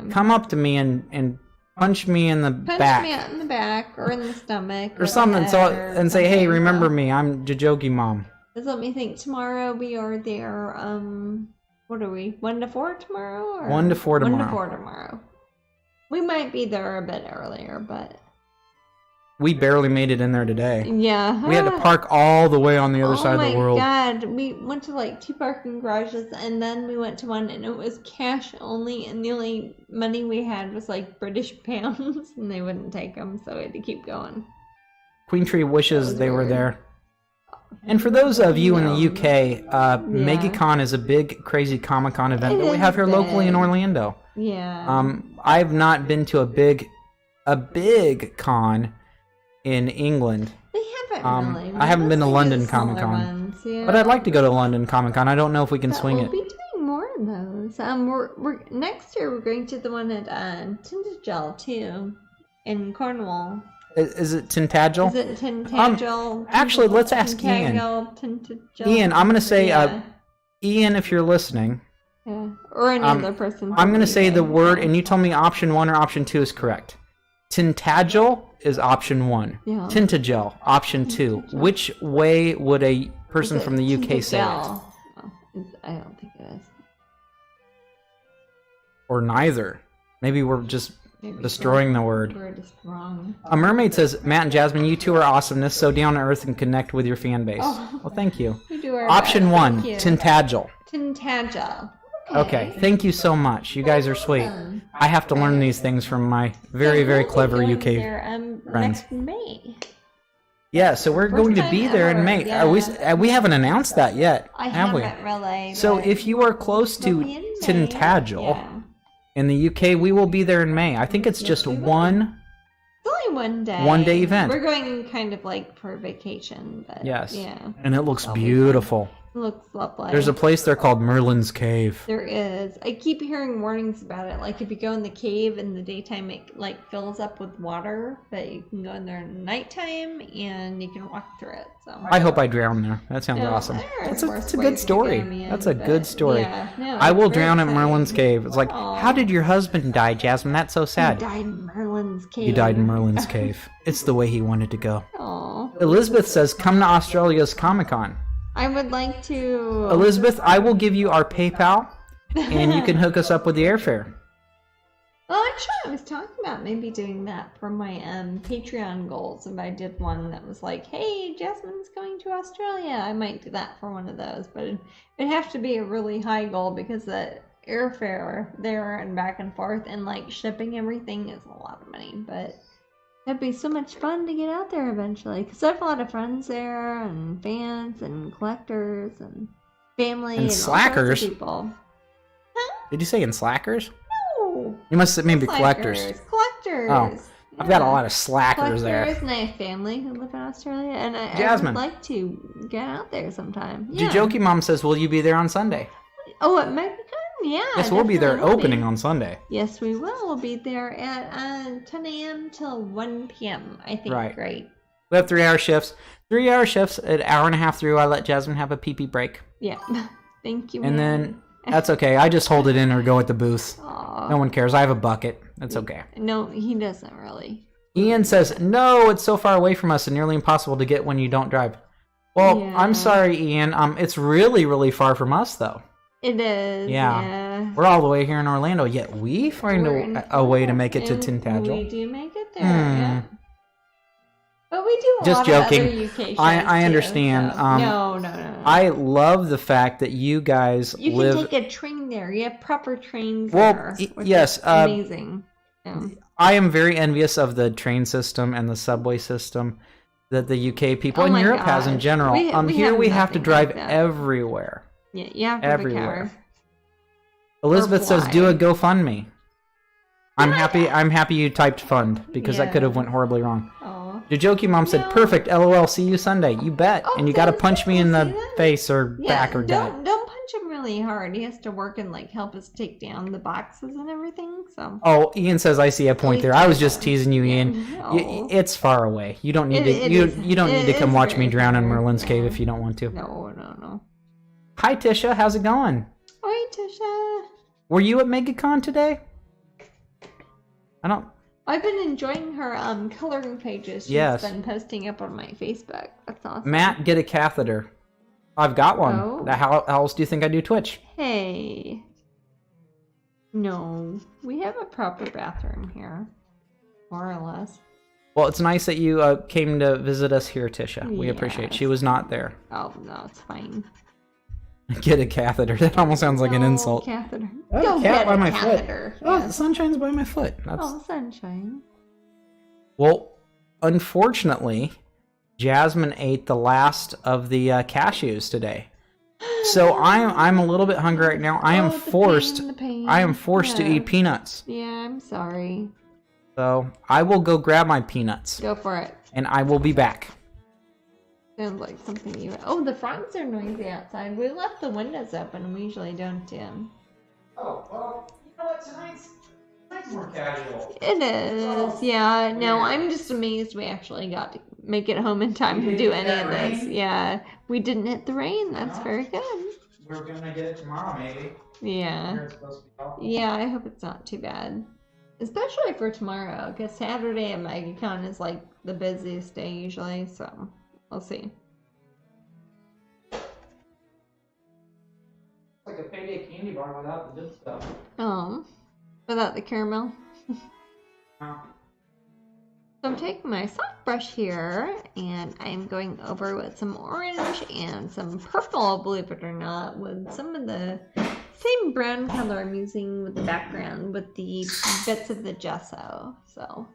come up to me and punch me in the back. Punch me in the back or in the stomach. Or something. And say, hey, remember me. I'm Jokey Mom. Just let me think. Tomorrow we are there. What are we? 1 to 4 tomorrow? Or 1 to 4 tomorrow. 1 to 4 tomorrow. We might be there a bit earlier, but... We barely made it in there today. Yeah. We had to park all the way on the other side of the world. Oh my god. We went to like 2 parking garages, and then we went to one, and it was cash only, and the only money we had was like British pounds, and they wouldn't take them, so we had to keep going. Queen Tree wishes they were there. And for those of you in the UK, MegaCon is a big, crazy Comic-Con event that we have here locally in Orlando. Yeah. I've not been to a big con in England. They haven't really. I haven't been to London Comic-Con. But I'd like to go to London Comic-Con. I don't know if we can swing it. We'll be doing more of those. We're next year we're going to the one at Tindagel too, in Cornwall. Is it Tintagel? Is it Tintagel? Actually, let's ask Ian. Ian, I'm going to say, Ian, if you're listening. Yeah. Or any other person. I'm going to say the word, and you tell me option 1 or option 2 is correct. Tintagel is option 1. Yeah. Tintagel, option 2. Which way would a person from the UK say it? Oh, I don't think it is. Or neither. Maybe we're just destroying the word. We're just wrong. A mermaid says, Matt and Jasmine, you two are awesomeness, so down to earth and connect with your fan base. Oh. Well, thank you. We do our option 1, Tintagel. Tintagel. Okay, thank you so much. You guys are sweet. I have to learn these things from my very, very clever UK friends. Next May. Yeah, so we're going to be there in May. Yeah. We haven't announced that yet, have we? Really. So if you are close to Tintagel in the UK, we will be there in May. I think it's just one. It's only one day. One day event. We're going kind of like for vacation. But yes. Yeah. And it looks beautiful. It looks lovely. There's a place there called Merlin's Cave. There is. I keep hearing warnings about it. Like if you go in the cave in the daytime, it like fills up with water, but you can go in there in the nighttime and you can walk through it. So I hope I drown there. That sounds awesome. That's a good story. That's a good story. Yeah, no, I will drown at Merlin's Cave. It's like, how did your husband die, Jasmine? That's so sad. He died in Merlin's Cave. He died in Merlin's Cave. It's the way he wanted to go. Aww. Elizabeth says, come to Australia's Comic-Con. I would like to... Elizabeth, I will give you our PayPal, and you can hook us up with the airfare. Well, actually, I was talking about maybe doing that for my Patreon goals. If I did one that was like, hey, Jasmine's going to Australia, I might do that for one of those. But it'd have to be a really high goal because the airfare there and back and forth and like shipping everything is a lot of money. But it'd be so much fun to get out there eventually because I have a lot of friends there and fans and collectors and family and slackers. All sorts of people. Huh? Did you say in slackers? No. You must have maybe collectors. Collectors. Oh, yeah. I've got a lot of slackers there. And I have family who live in Australia, and I would like to get out there sometime. Yeah. Jokey Mom says, will you be there on Sunday? Oh, at MegaCon? Yeah. Yes, we'll be there opening on Sunday. Yes, we will. We'll be there at 10 a.m. till 1 p.m. I think. Right. Great. We have 3-hour shifts. 3-hour shifts, an hour and a half through. I let Jasmine have a pee-pee break. Yeah. Thank you. And then that's okay. I just hold it in or go at the booth. Aww. No one cares. I have a bucket. That's okay. No, he doesn't really. Ian says, no, it's so far away from us and nearly impossible to get when you don't drive. Well, yeah. I'm sorry, Ian. It's really, really far from us, though. It is. Yeah. We're all the way here in Orlando, yet we find a way to make it to Tintagel. We do make it there, yeah. But we do a just lot joking. of other UK shows I understand. Too, so. No. I love the fact that you guys live... You can take a train there. You have proper trains there. Yes. Amazing. Yeah. I am very envious of the train system and the subway system that the UK people and Europe has in general. Here we have to drive everywhere. Yeah, you have to everywhere. Elizabeth says, "Do a GoFundMe." I'm happy you typed fund because that could have went horribly wrong. Jokey Mom said, "Perfect. LOL. See you Sunday. You bet." And you got to punch me in the face or back or don't punch him really hard. He has to work and like help us take down the boxes and everything. So. Oh, Ian says I see a point there. I was just teasing you, Ian. It's far away. You don't need to. You don't need to come watch me drown in Merlin's Cave if you don't want to. No. Hi, Tisha. How's it going? Hi, Tisha. Were you at MegaCon today? I've been enjoying her coloring pages. She's been posting up on my Facebook. That's awesome. Matt, get a catheter. I've got one. Oh. How else do you think I do Twitch? Hey. No. We have a proper bathroom here. More or less. Well, it's nice that you came to visit us here, Tisha. We appreciate it. She was not there. Oh, no, it's fine. Get a catheter. That almost sounds like an insult. Catheter. Go get a catheter. Foot. Oh, the sunshine's by my foot. Sunshine. Well, unfortunately, Jasmine ate the last of the cashews today. So I'm a little bit hungry right now. I am forced to eat peanuts. Yeah, I'm sorry. So I will go grab my peanuts. Go for it. And I will be back. Sounds like something you... Oh, the frogs are noisy outside. We left the windows open. We usually don't, Tim. Oh, well, you know what? Tonight's It's more casual. It is, yeah. No, I'm just amazed we actually got to make it home in time to do any of this. Yeah, we didn't hit the rain. That's very good. We're gonna get it tomorrow, maybe. Yeah. Yeah, I hope it's not too bad. Especially for tomorrow, because Saturday at MegaCon is like the busiest day usually, so we'll see. Like a payday candy bar without the good stuff. Oh, without the caramel. Oh. So I'm taking my soft brush here, and I'm going over with some orange and some purple, believe it or not, with some of the same brown color I'm using with the background with the bits of the gesso. So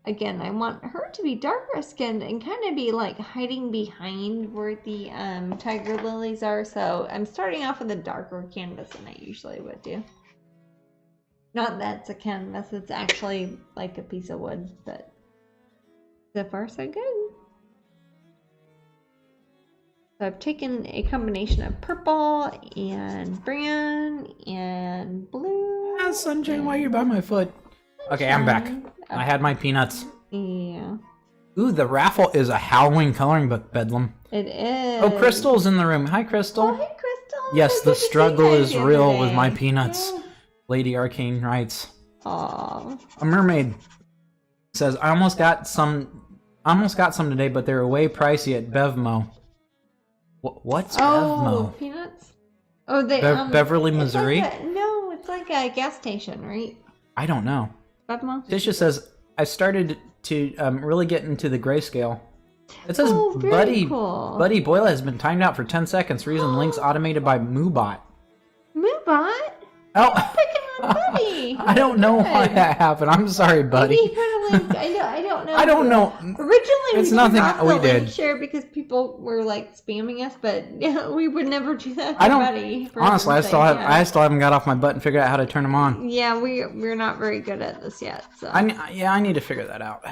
again, I want her to be darker skinned and kind of be like hiding behind where the tiger lilies are. So I'm starting off with a darker canvas than I usually would do. Not that it's a canvas, it's actually like a piece of wood, but so far so good. So I've taken a combination of purple and brown and blue. Ah, Sunshine, why are you by my foot? Okay, I'm back. I had my peanuts. Yeah. Ooh, the raffle is a Halloween coloring book, Bedlam. It is. Oh, Crystal's in the room. Hi, Crystal. Oh, hey, Crystal. Yes, the struggle is real with my day. peanuts. Yeah. Lady Arcane writes. Aww. A mermaid says, I almost got some today, but they're way pricey at Bevmo. What's Bevmo? Peanuts? Oh, they Beverly, Missouri? No, it's like a gas station, right? I don't know. Bevmo? Tisha says, I started to really get into the grayscale. It says very cool. Buddy Boyle has been timed out for 10 seconds. Reason links automated by Moobot. Moobot? Oh, Picking on Buddy. I don't know why that happened. I'm sorry, Buddy. Maybe he put a link. I don't know. I don't know. Originally, it's we nothing turned off the we link did. share because people were like spamming us, but we would never do that. I don't. Buddy, Honestly, I still haven't got off my butt and figured out how to turn them on. Yeah, we're not very good at this yet. So I need to figure that out.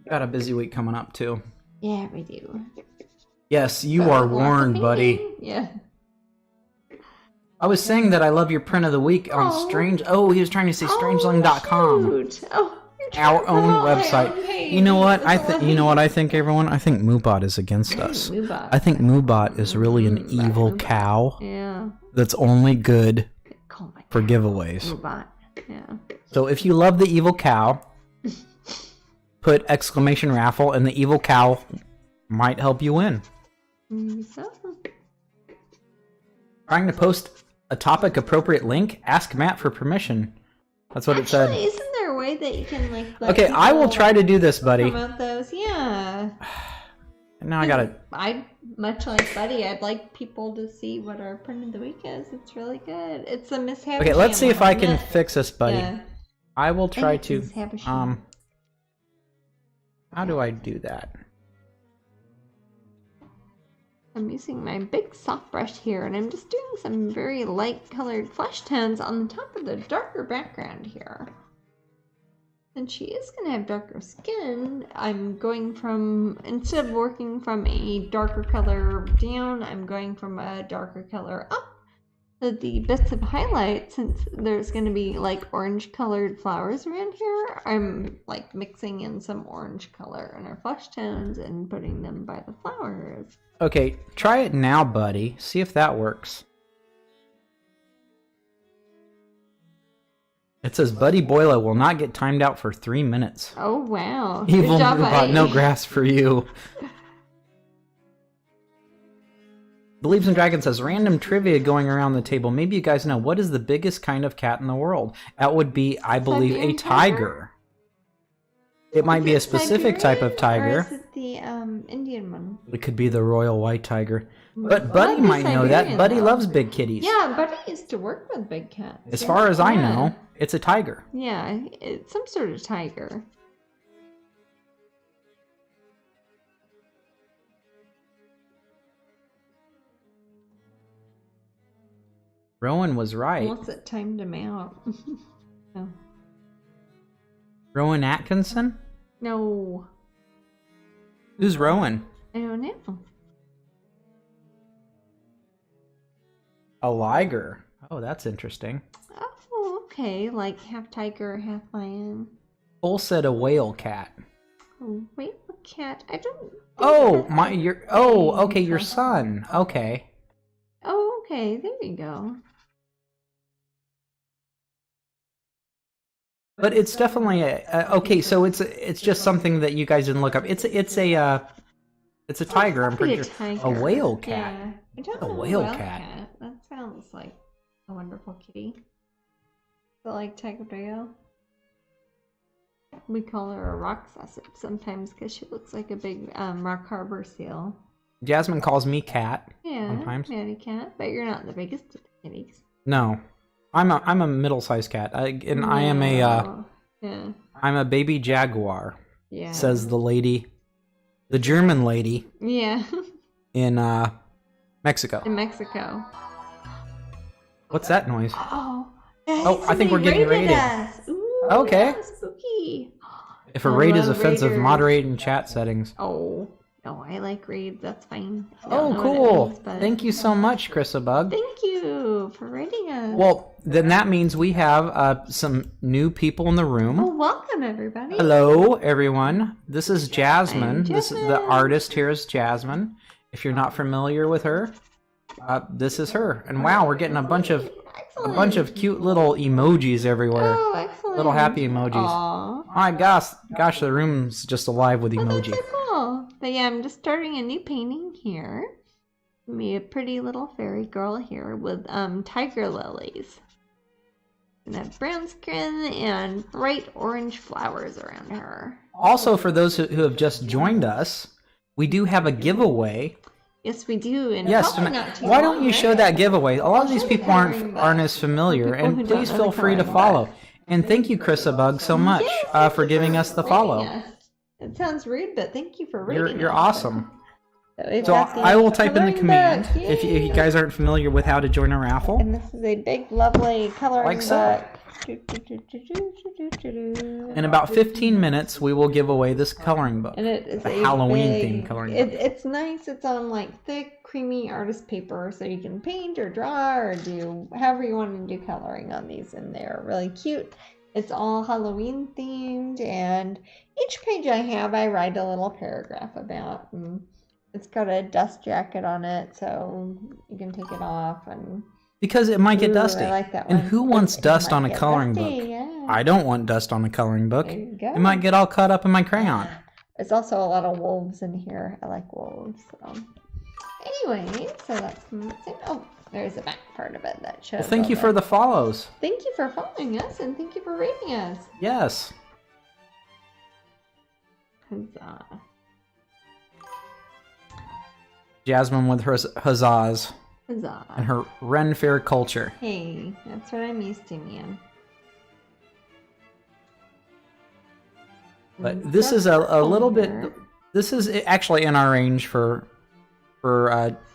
Got a busy week coming up too. Yeah, we do. Yes, you are warned, buddy. Yeah. I was saying that I love your print of the week on Strange. Oh, he was trying to say strangeling.com. Oh, our own website. You know what? I think, everyone. I think Moobot is against us. I think Moobot is really an evil cow. Yeah. That's only good for giveaways. Moobot. Yeah. So if you love the evil cow, put exclamation raffle, and the evil cow might help you win. So. Trying to post a topic appropriate link? Ask Matt for permission. That's what it said. Isn't there a way that you can like? Okay, I will try to do this, buddy. Promote those, yeah. Now I gotta. I much like Buddy. I'd like people to see what our print of the week is. It's really good. It's a mishap. Okay, let's see if I can fix this, buddy. Yeah. I will try to. How do I do that? I'm using my big soft brush here, and I'm just doing some very light colored flesh tones on the top of the darker background here. Since she is going to have darker skin, I'm going from, instead of working from a darker color down, I'm going from a darker color up. So the bits of highlight, since there's going to be like orange colored flowers around here, I'm like mixing in some orange color in our flesh tones and putting them by the flowers. Okay, try it now, buddy. See if that works. It says Buddy Boyle will not get timed out for 3 minutes. Oh, wow. Evil Moobot, no grass for you. Believes in Dragons says, random trivia going around the table. Maybe you guys know, what is the biggest kind of cat in the world? That would be, I believe, a tiger. It might be a specific type of tiger. Or is it the Indian one? It could be the royal white tiger. But Buddy might know that. Buddy loves big kitties. Yeah, Buddy used to work with big cats. As far as I know, it's a tiger. Yeah, it's some sort of tiger. Rowan was right. Unless it timed him out. No. Rowan Atkinson? No. Who's Rowan? I don't know. A liger. Oh, that's interesting. Oh, okay, like half tiger, half lion. Cole said a whale cat. Oh, whale cat. I don't. Oh, okay, your son. Okay. Oh, okay. There you go. But it's definitely okay. So it's just something that you guys didn't look up. It's a tiger. I'm pretty sure. A whale cat. Yeah. I don't know. A whale cat. That sounds like a wonderful kitty. So like tiger. We call her a rock sausage sometimes because she looks like a big rock harbor seal. Jasmine calls me cat. Yeah, sometimes. Matty cat. But you're not the biggest of the kitties. No, I'm a middle-sized cat, I am I'm a baby jaguar. Yeah. Says the lady, the German lady. Yeah. In Mexico. In Mexico. What's that noise? Oh, I think we're getting raided. Ooh, okay. Spooky. If a raid is offensive, moderate in chat settings. Oh, no, I like raids. That's fine. Oh, cool. Means, thank you so much, Chrisabug. Thank you for raiding us. Well, then that means we have some new people in the room. Oh, welcome, everybody. Hello, everyone. This is Jasmine. This is the artist here is Jasmine. If you're not familiar with her, this is her. And wow, we're getting a bunch of cute little emojis everywhere. Oh, excellent. Little happy emojis. Aww. Oh my gosh, the room's just alive with emoji. That's so cool. But yeah, I'm just starting a new painting here. Me a pretty little fairy girl here with tiger lilies. And a brown skin and bright orange flowers around her. Also, for those who have just joined us, we do have a giveaway. Yes, we do. And yes, why don't you show that giveaway? A lot of these people aren't as familiar, and please feel free to follow. And thank you, Chrisabug, so much for giving us the follow. It sounds rude, but thank you for reading. You're awesome. So I will type in the command if you guys aren't familiar with how to join a raffle. And this is a big, lovely coloring book. In about 15 minutes, we will give away this coloring book. And it is a Halloween-themed coloring book. It's nice. It's on like thick, creamy artist paper, so you can paint or draw or do however you want to do coloring on these. And they're really cute. It's all Halloween themed, and each page I write a little paragraph about. And it's got a dust jacket on it, so you can take it off and. Because it might get dusty. I like that and one. who wants dust on a coloring book? Yeah. I don't want dust on a coloring book. There you go. It might get all cut up in my crayon. There's also a lot of wolves in here. I like wolves. So. Anyway, so that's missing. Oh, there's the back part of it that shows. Well, thank you for the follows. Thank you for following us, and thank you for rating us. Yes. Huzzah. Jasmine with her huzzahs. Huzzah. And her Ren Fair culture. Hey, that's what I'm used to, man. But this is a little bit. This is actually in our range for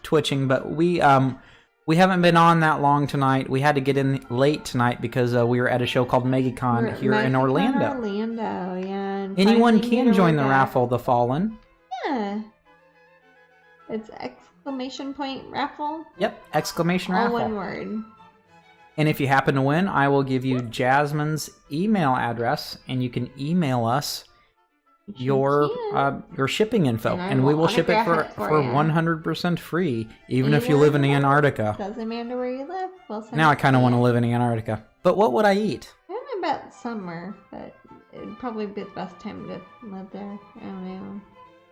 twitching, but we haven't been on that long tonight. We had to get in late tonight because we were at a show called MegaCon here in Orlando. Orlando, yeah. Anyone can join the raffle, The Fallen. Yeah. It's exclamation point raffle. Yep, exclamation raffle. All one word. And if you happen to win, I will give you Jasmine's email address, and you can email us your shipping info, and we will ship it for 100% free, even if you live in Antarctica. Doesn't matter where you live. Now I kind of want to live in Antarctica. But what would I eat? I don't know about summer, but it'd probably be the best time to live there. I don't know.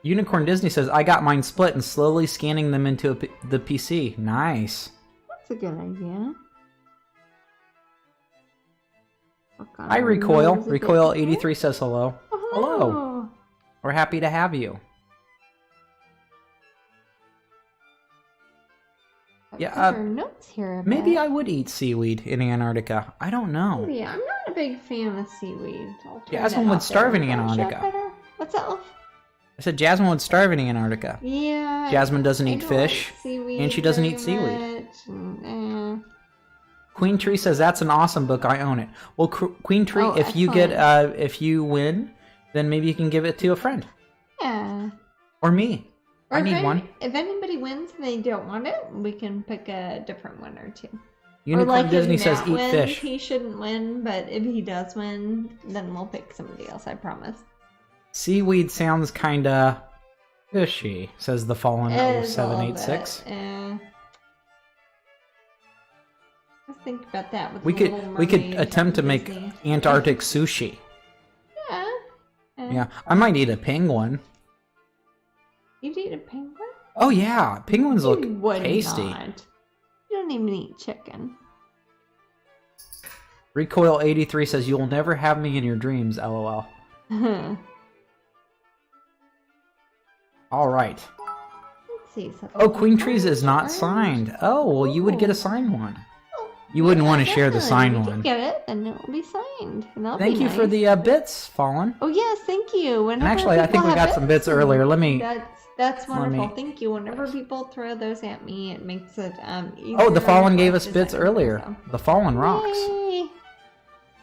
Unicorn Disney says, I got mine split and slowly scanning them into the PC. Nice. That's a good idea. Hi, Recoil. Recoil83 says hello. Oh, hello. We're happy to have you. Yeah, notes here maybe I would eat seaweed in Antarctica. I don't know. Yeah, I'm not a big fan of seaweed. Jasmine would starve in Antarctica. What's that? I said Jasmine would starve in Antarctica. Yeah. Jasmine doesn't eat fish, and she doesn't eat seaweed. Queen Tree says that's an awesome book. I own it. Well, Queen Tree, if you get if you win, then maybe you can give it to a friend. Yeah. Or me. I need one. If anybody wins and they don't want it, we can pick a different one or two. Unicorn Disney says eat wins, fish. He shouldn't win, but if he does win, then we'll pick somebody else, I promise. Seaweed sounds kinda fishy, says the Fallen 0786. Let's think about that. With we could attempt to make Antarctic sushi. Yeah. Yeah, I might eat a penguin. You'd eat a penguin? Oh yeah, penguins look would tasty. Not. You don't even eat chicken. Recoil 83 says you'll never have me in your dreams. LOL. All right. Let's see. Oh, Queen Trees is not signed. Oh, well, you would get a signed one. You wouldn't want to share the signed one. Get it, and it will be signed. Thank you for the bits, Fallen. Oh yes, thank you. And actually, I think we got some bits earlier. Let me. That's wonderful. Thank you. Whenever people throw those at me, it makes it easier. Oh, the Fallen gave us bits earlier. So. The Fallen rocks.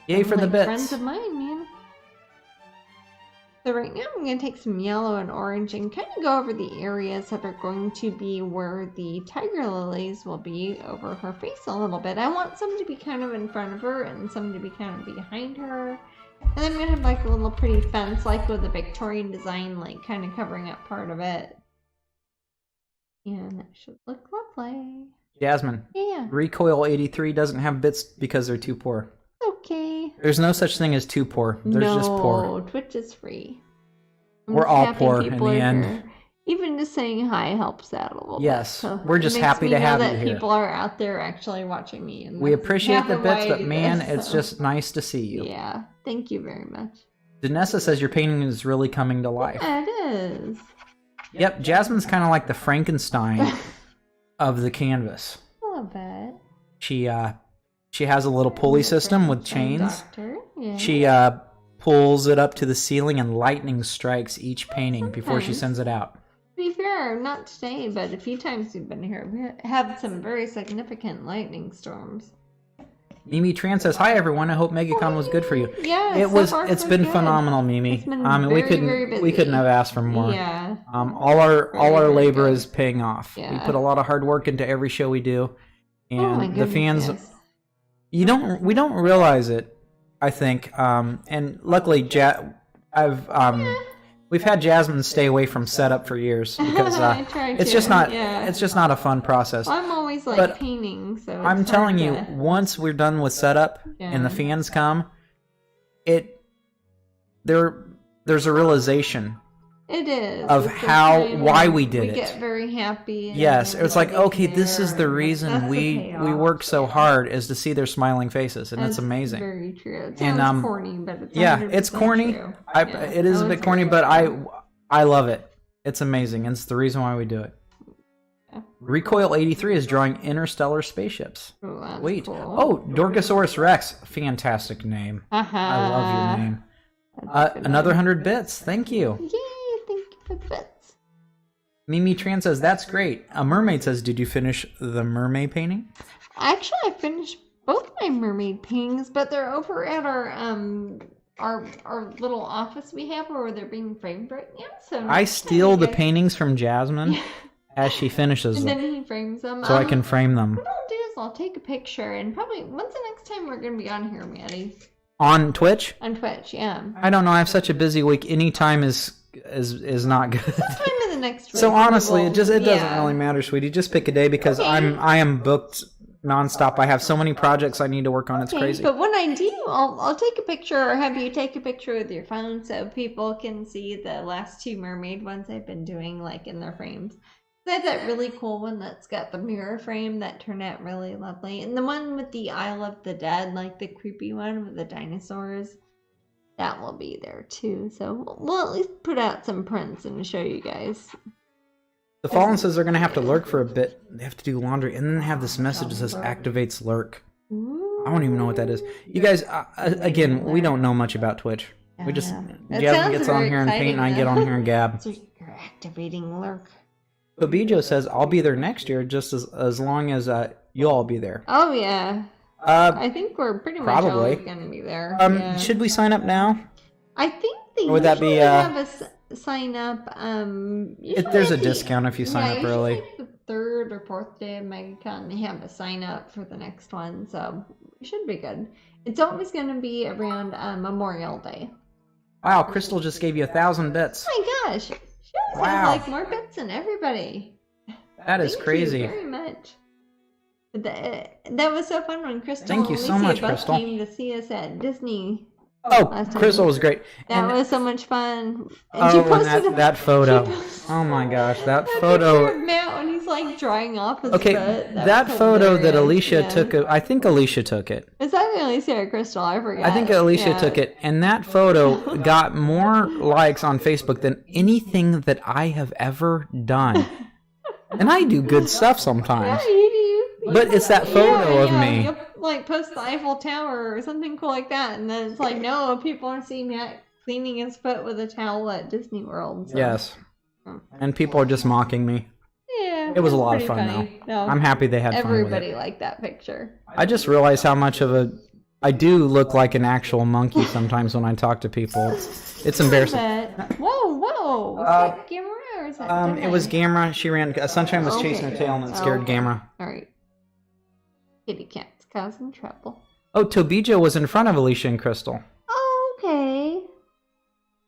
Yay for the bits. Friends of mine, man. So right now I'm going to take some yellow and orange and kind of go over the areas that are going to be where the tiger lilies will be over her face a little bit. I want some to be kind of in front of her and some to be kind of behind her. And then I'm going to have like a little pretty fence like with a Victorian design like kind of covering up part of it. And that should look lovely. Jasmine. Yeah. Recoil 83 doesn't have bits because they're too poor. Okay. There's no such thing as too poor. There's just poor. No, Twitch is free. We're all poor in the end. Here. Even just saying hi helps out a little bit. Yes, so we're just happy to have you here. People are out there actually watching me. And we appreciate the bits, but man, it's just nice to see you. Yeah, thank you very much. Danessa says your painting is really coming to life. Yeah, it is. Yep, Jasmine's kind of like the Frankenstein of the canvas. A little bit. She has a little pulley system with chains. Yeah. She pulls it up to the ceiling and lightning strikes each painting before she sends it out. To be fair, not today, but a few times we've been here, we have some very significant lightning storms. Mimi Tran says, "Hi everyone. I hope MegaCon was good for you." Yeah, it's been phenomenal, Mimi. It's been we couldn't have asked for more. Yeah. All our labor is paying off. Yeah. We put a lot of hard work into every show we do, and the fans. Yes. We don't realize it, I think. And luckily, we've had Jasmine stay away from setup for years because it's just not a fun process. I'm always like painting, so it's I'm telling you, once we're done with setup and the fans come, there's a realization. It is. Of why we did it. We get very happy. Yes, it's like, okay, this is the reason we work so hard is to see their smiling faces, and it's amazing. Very true. It sounds corny, but it's it's corny. True. It is a bit corny, but I love it. It's amazing, and it's the reason why we do it. Yeah. Recoil 83 is drawing interstellar spaceships. Oh, wait. Cool. Oh, Dorgosaurus Rex. Fantastic name. I love your name. Another 100 bits. Thank you. Yay, thank you for the bits. Mimi Tran says, that's great. A mermaid says, did you finish the mermaid painting? Actually, I finished both my mermaid paintings, but they're over at our little office we have where they're being framed right now. So I steal the paintings from Jasmine as she finishes them. And then he frames them. So I can frame them. What I'll do is I'll take a picture, and probably when's the next time we're going to be on here, Maddie? On Twitch? On Twitch, yeah. I don't know. I have such a busy week. Any time is not good. Sometime in the next week. So honestly, it doesn't really matter, sweetie. Just pick a day because I am booked nonstop. I have so many projects I need to work on. It's crazy. But when I do, I'll take a picture or have you take a picture with your phone so people can see the last two mermaid ones I've been doing like in their frames. I have that really cool one that's got the mirror frame that turned out really lovely. And the one with the Isle of the Dead, like the creepy one with the dinosaurs, that will be there too. So we'll at least put out some prints and show you guys. The Fallen says they're going to have to lurk for a bit. They have to do laundry and then have this message that says activates lurk. Ooh. I don't even know what that is. You guys, again, we don't know much about Twitch. We just, Jasmine gets on here and paint and I get on here and gab. So you're activating lurk. Babijo says, I'll be there next year just as long as you'll all be there. Oh, yeah. I think we're pretty much always going to be there. Should we sign up now? I think they would that be have a sign up. There's a discount if you sign up early. Like the 3rd or 4th day of MegaCon, they have a sign up for the next one, so it should be good. It's always going to be around Memorial Day. Wow, Crystal just gave you 1,000 bits. Oh my gosh, she always has like more bits than everybody. That is crazy. Thank you very much. That was so fun when Crystal. Thank you so much, Crystal. Came to see us at Disney. Oh, Crystal was great. That was so much fun. And that photo. Oh my gosh, that photo. Matt when he's like drying off his foot. That photo that Alicia took. I think Alicia took it. Is that Alicia or Crystal? I forgot. I think Alicia took it, and that photo got more likes on Facebook than anything that I have ever done. And I do good stuff sometimes. Yeah, you do. But it's that photo of me. You'll, like post the Eiffel Tower or something cool like that, and then it's like, no, people are seeing Matt cleaning his foot with a towel at Disney World. So. Yes. And people are just mocking me. Yeah. It was a lot of fun, though. No, I'm happy they had fun with it. Everybody liked that picture. I just realized how much of a... I do look like an actual monkey sometimes when I talk to people. It's embarrassing. Whoa. Was that Gamma or is that it was Gamma. She ran... Sunshine was chasing her tail and it scared Gamma. All right. Kitty cat's causing trouble. Oh, Tobija was in front of Alicia and Crystal. Oh, okay.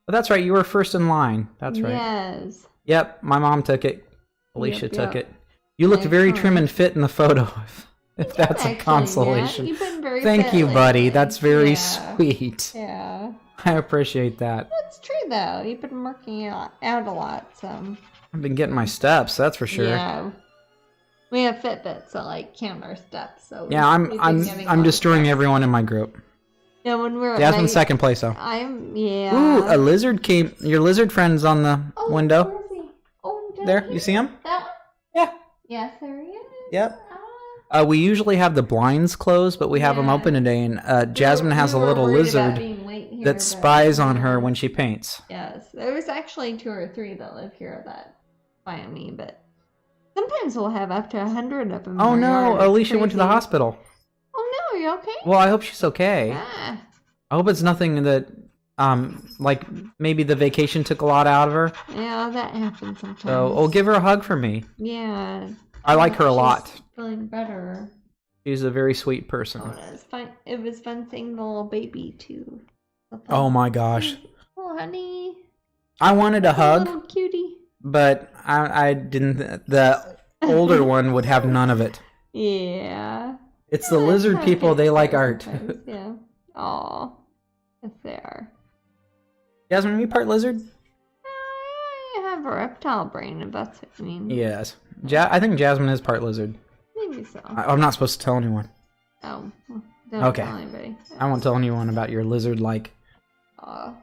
But that's right, you were first in line. That's right. Yes. Yep, my mom took it. Alicia took it. You looked very trim and fit in the photo, if that's a consolation. You've been very Thank you, buddy. That's very sweet. Yeah. I appreciate that. That's true, though. You've been working out a lot, so... I've been getting my steps, that's for sure. Yeah. We have Fitbits that like count our steps. So yeah, I'm destroying everyone in my group. Yeah, when we're Jasmine's second place though. Ooh, a lizard came. Your lizard friend's on the window. Where is he? Oh, there. You see him? That one? Yeah. Yes, there he is. Yep. We usually have the blinds closed, but we have them open today, and Jasmine has a little lizard that spies on her when she paints. Yes, there's actually 2 or 3 that live here that spy on me, but. Sometimes we'll have up to 100 of them. Oh no, Alicia went to the hospital. Oh no, are you okay? Well, I hope she's okay. Yeah. I hope it's nothing that, like maybe the vacation took a lot out of her. Yeah, that happens sometimes. So, give her a hug for me. Yeah. I like her a lot. Feeling better. She's a very sweet person. Oh, it was fun. It was fun seeing the little baby too. Oh my gosh. Oh honey. I wanted a hug. Little cutie. But I didn't. The older one would have none of it. Yeah. It's the lizard people. They like art. Yeah. Aw. Yes, they are. Jasmine, are you part lizard? I have a reptile brain, if that's what you mean. Yes. I think Jasmine is part lizard. Maybe so. I'm not supposed to tell anyone. Oh. Well, don't tell anybody. I won't tell anyone about your lizard-like. Aw.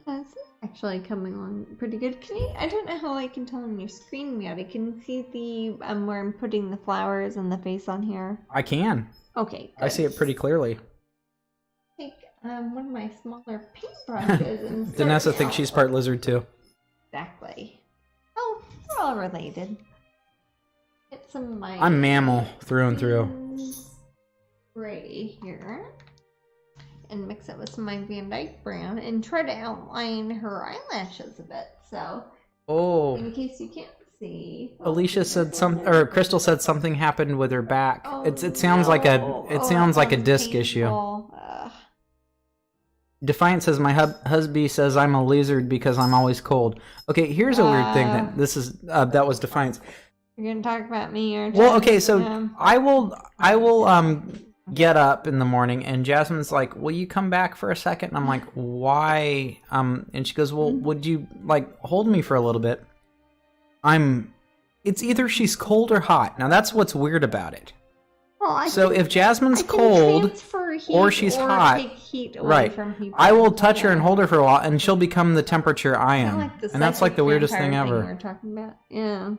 This is actually coming along pretty good. I don't know how I can tell on your screen yet. I can see the where I'm putting the flowers and the face on here. I can. Okay. Good. I see it pretty clearly. Take one of my smaller paintbrushes and Danessa thinks she's part lizard too. Exactly. Oh, we're all related. Get some of my. I'm mammal through and through. Gray here. And mix it with some of my Van Dyke brown and try to outline her eyelashes a bit. So, in case you can't see, Alicia said Crystal said something happened with her back. It sounds like a disc issue. Defiant says my husband says I'm a lizard because I'm always cold. Okay, here's a weird thing that was Defiance. You're gonna talk about me or? Well, okay, so I will get up in the morning and Jasmine's like, will you come back for a second? And I'm like, why? And she goes, well, would you like hold me for a little bit? It's either she's cold or hot. Now that's what's weird about it. Well, so if Jasmine's cold or she's hot, right, I will touch her and hold her for a while and she'll become the temperature I am. And that's like the weirdest thing ever. We're talking about. Yeah.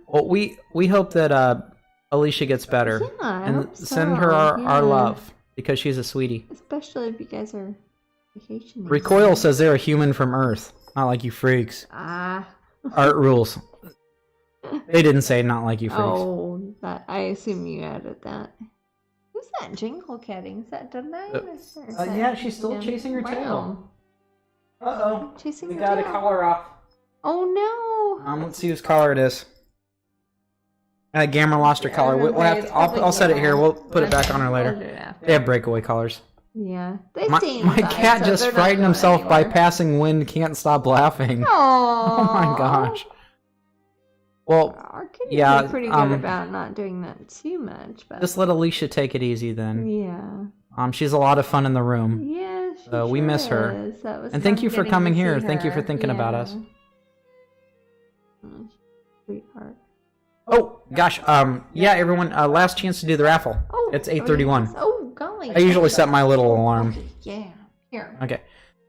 Well, we hope that Alicia gets better, and send her our love, because she's a sweetie. Especially if you guys are vacationing. Recoil says they're a human from Earth, not like you freaks. Art rules. They didn't say not like you freaks. Oh, I assume you added that. Who's that jingle catting? Is that done? Yeah, she's still chasing her tail. Uh-oh. Chasing we her got tail. a collar off. Oh no. Let's see whose collar it is. Gamma lost her collar. We'll have to, I'll set it here. We'll put it back on her later. They have breakaway collars. Yeah. My cat just frightened himself by passing wind. Can't stop laughing. Aww. Oh my gosh. Well, our kitties are pretty good about not doing that too much. But just let Alicia take it easy then. Yeah. She's a lot of fun in the room. Yeah, so we miss her. And thank you for coming here. Thank you for thinking about us. Sweetheart. Oh gosh. Yeah, everyone. Last chance to do the raffle. Oh, it's 8:31. Oh golly. I usually set my little alarm. Okay, yeah. Here. Okay.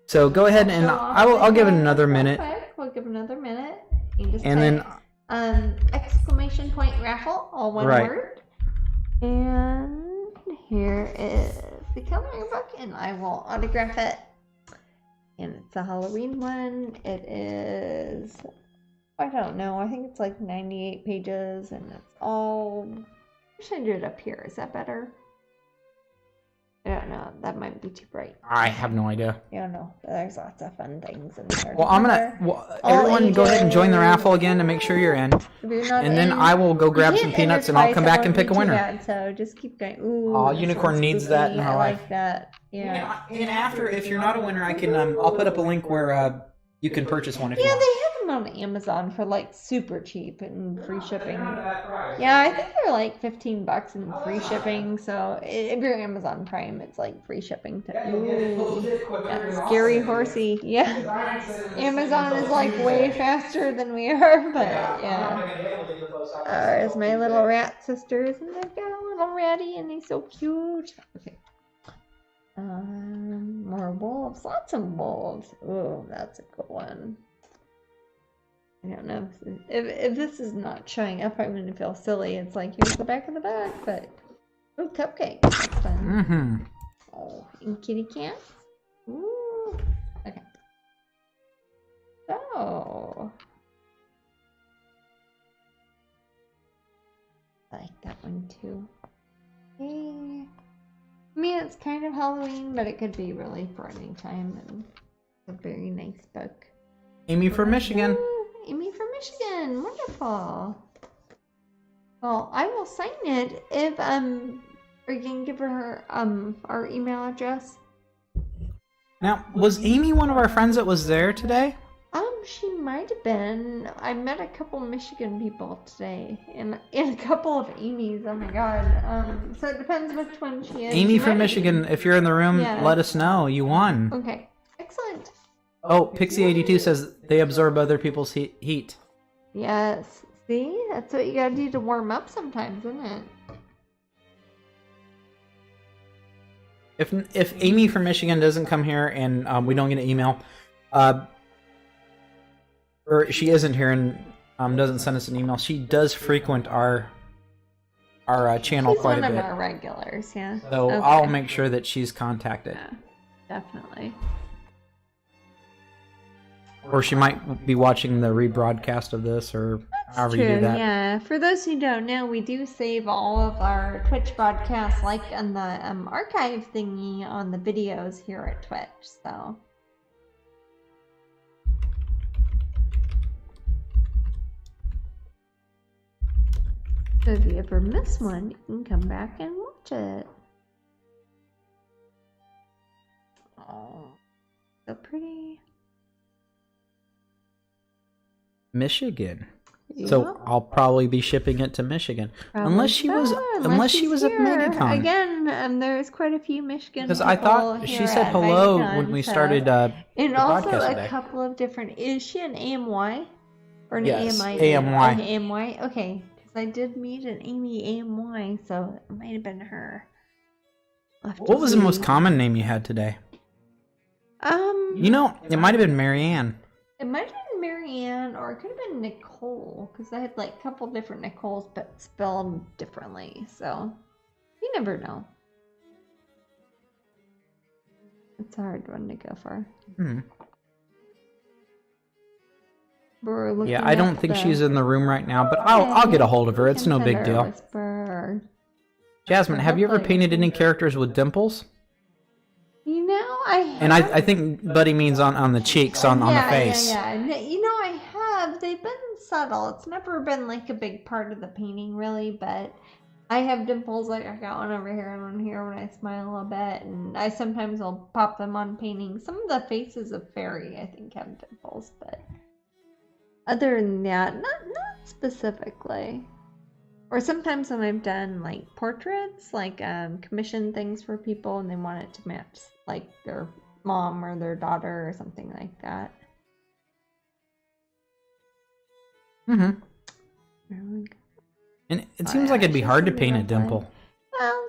So go ahead and I'll give it another minute. We'll give another minute. And then. Exclamation point raffle, all one word. And here is the coloring book, and I will autograph it. And it's a Halloween one. It is, I don't know, I think it's like 98 pages, and it's all, I should do it up here. Is that better? I don't know. That might be too bright. I have no idea. Yeah, no. There's lots of fun things in there. Well, I'm gonna. Everyone, go ahead and join the raffle again to make sure you're in. And then I will go grab some peanuts and I'll come back and pick a winner. Bad, so just keep going. Ooh, Unicorn needs that in her life. I like that. Yeah. And after, if you're not a winner, I can. I'll put up a link where you can purchase one if you want. They have them on Amazon for like super cheap and free shipping. Yeah, I think they're like $15 and free shipping. So if you're Amazon Prime, it's like free shipping. Scary horsey. Yeah, Amazon is like way faster than we are, but yeah. There's my little rat sisters, and they've got a little ratty, and he's so cute. Okay. More wolves, lots of wolves. Oh, that's a good one. I don't know if this is not showing up. I'm gonna feel silly. It's like here's the back of the bag, but oh, cupcake. That's fun. Oh, and kitty cats. Ooh. Okay. So I like that one too. Okay. I mean, it's kind of Halloween, but it could be really for any time, and it's a very nice book. Amy from Michigan. Ooh, Amy from Michigan, wonderful. Well, I will sign it if are you gonna give her our email address? Now, was Amy one of our friends that was there today? She might have been. I met a couple Michigan people today, and a couple of Amy's. Oh my god. So it depends which one she is. Amy from Michigan, if you're in the room, let us know. You won. Okay. Excellent. Oh, Pixie82 says they absorb other people's heat. Yes. See? That's what you gotta do to warm up sometimes, isn't it? If Amy from Michigan doesn't come here and we don't get an email, or she isn't here and doesn't send us an email, she does frequent our channel quite a bit. She's one of our regulars, yeah. So okay. I'll make sure that she's contacted. Yeah, definitely. Or she might be watching the rebroadcast of this, or however you do that. Yeah, for those who don't know, we do save all of our Twitch broadcasts, like on the archive thingy on the videos here at Twitch. So. So if you ever miss one, you can come back and watch it. Oh, so pretty. Michigan. Yep. So I'll probably be shipping it to Michigan, probably unless she was at MegaCon. Again, there's quite a few Michigan. Because I thought she said hello MegaCon, when we started. And also a couple of different. Is she an AMY or an AMI? AMY. AMY. Okay. I did meet an Amy AMY, so it might have been her. What was the most common name you had today? It might have been Marianne. It might have been Marianne, or it could have been Nicole, because I had like a couple different Nicoles, but spelled differently. So you never know. It's a hard one to go for. Yeah, I don't think she's in the room right now, but I'll get a hold of her. It's no big deal. Jasmine, have you ever painted any characters with dimples? You know, I have. And I think Buddy means on the cheeks, on the face. Yeah. You know, I have. They've been subtle. It's never been like a big part of the painting, really, but I have dimples. Like I got one over here and one here when I smile a bit, and I sometimes will pop them on paintings. Some of the faces of fairy, I think, have dimples, but other than that, not specifically. Or sometimes when I've done like portraits, like commission things for people, and they want it to match like their mom or their daughter or something like that. Mm-hmm. And it seems like it'd be hard to paint a dimple. Well,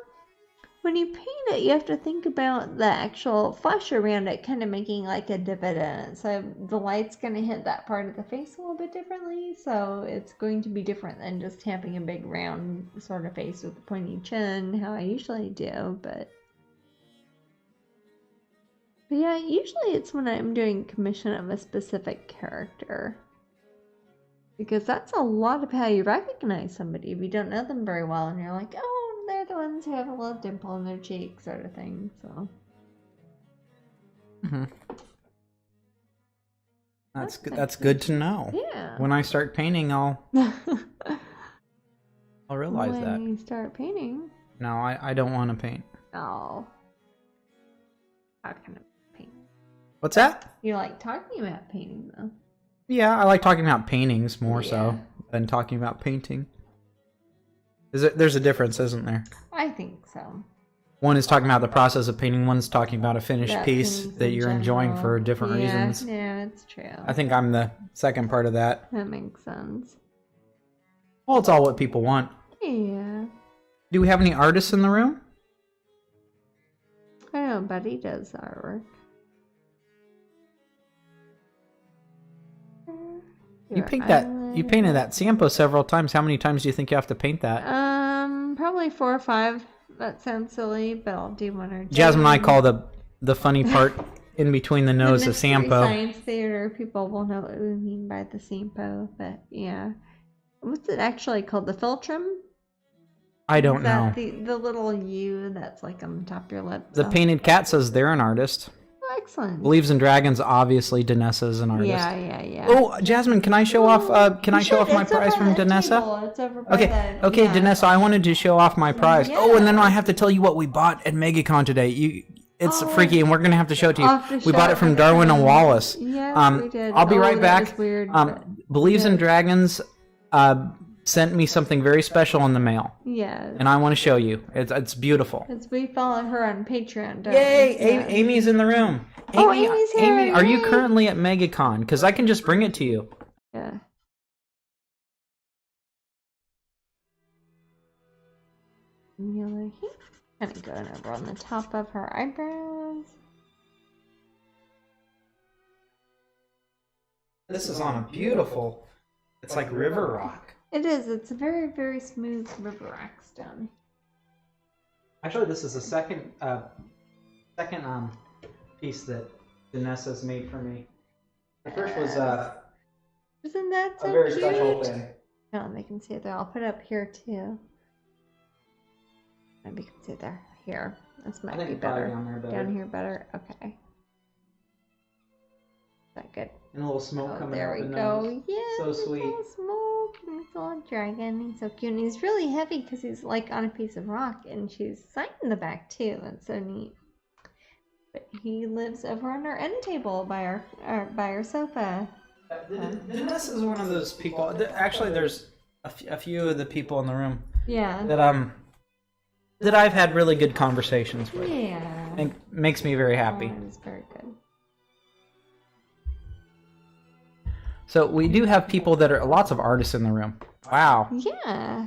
when you paint it, you have to think about the actual flesh around it kind of making like a divot in it. So the light's going to hit that part of the face a little bit differently. So it's going to be different than just having a big round sort of face with a pointy chin, how I usually do. But yeah, usually it's when I'm doing commission of a specific character. Because that's a lot of how you recognize somebody if you don't know them very well and you're like, oh, they're the ones who have a little dimple in their cheek sort of thing. So that's good. That's good to know. Yeah. When I start painting, I'll realize that. When you start painting? No, I don't want to paint. Oh. How can I paint? What's that? You like talking about painting though. Yeah, I like talking about paintings more so than talking about painting. There's a difference, isn't there? I think so. One is talking about the process of painting, one's talking about a finished piece that you're enjoying for different reasons. Yeah, it's true. I think I'm the second part of that. That makes sense. Well, it's all what people want. Yeah. Do we have any artists in the room? I know Buddy does artwork. You painted that Sampo several times. How many times do you think you have to paint that? Probably 4 or 5. That sounds silly, but I'll do 1 or 2. Jasmine and I call the funny part in between the nose of Sampo. Science theater people will know what we mean by the Sampo, but yeah. What's it actually called? The philtrum? I don't know. The little U that's like on the top of your lip. The painted cat says they're an artist. Excellent. Believes in Dragons, obviously Danessa is an artist. Yeah. Oh, Jasmine, can I show off my prize from Danessa? It's over by Okay, Danessa, I wanted to show off my prize. Yeah. Oh, and then I have to tell you what we bought at MegaCon today. It's freaky, and we're going to have to show it to you. We bought it from Darwin and Wallace. Yeah, we did. I'll be right back. That was weird, Believes in Dragons sent me something very special in the mail. Yeah. And I want to show you. It's beautiful. Because we follow her on Patreon, don't Yay! we? Yeah. Amy's in the room. Amy's here. Amy, are you currently at MegaCon? Because I can just bring it to you. Yeah. Kind of going over on the top of her eyebrows. This is on a beautiful, it's like river rock. It is. It's a very, very smooth river rock stone. Actually, this is the second piece that Danessa's made for me. The first was isn't that so a very cute? special thing. Oh, they can see it there. I'll put it up here too. Maybe you can see it there. Here. This might be better. Down here better. Okay. Is that good? And a little smoke coming out the nose. There we go. Yeah. So sweet. A little smoke. And this little dragon. He's so cute. And he's really heavy because he's like on a piece of rock. And she's signed in the back too. That's so neat. But he lives over on our end table by our sofa. Danessa is one of those people. Actually, there's a few of the people in the room. Yeah. That I've had really good conversations with. Yeah. It makes me very happy. Oh, it's very good. So we do have people that are lots of artists in the room. Wow. Yeah.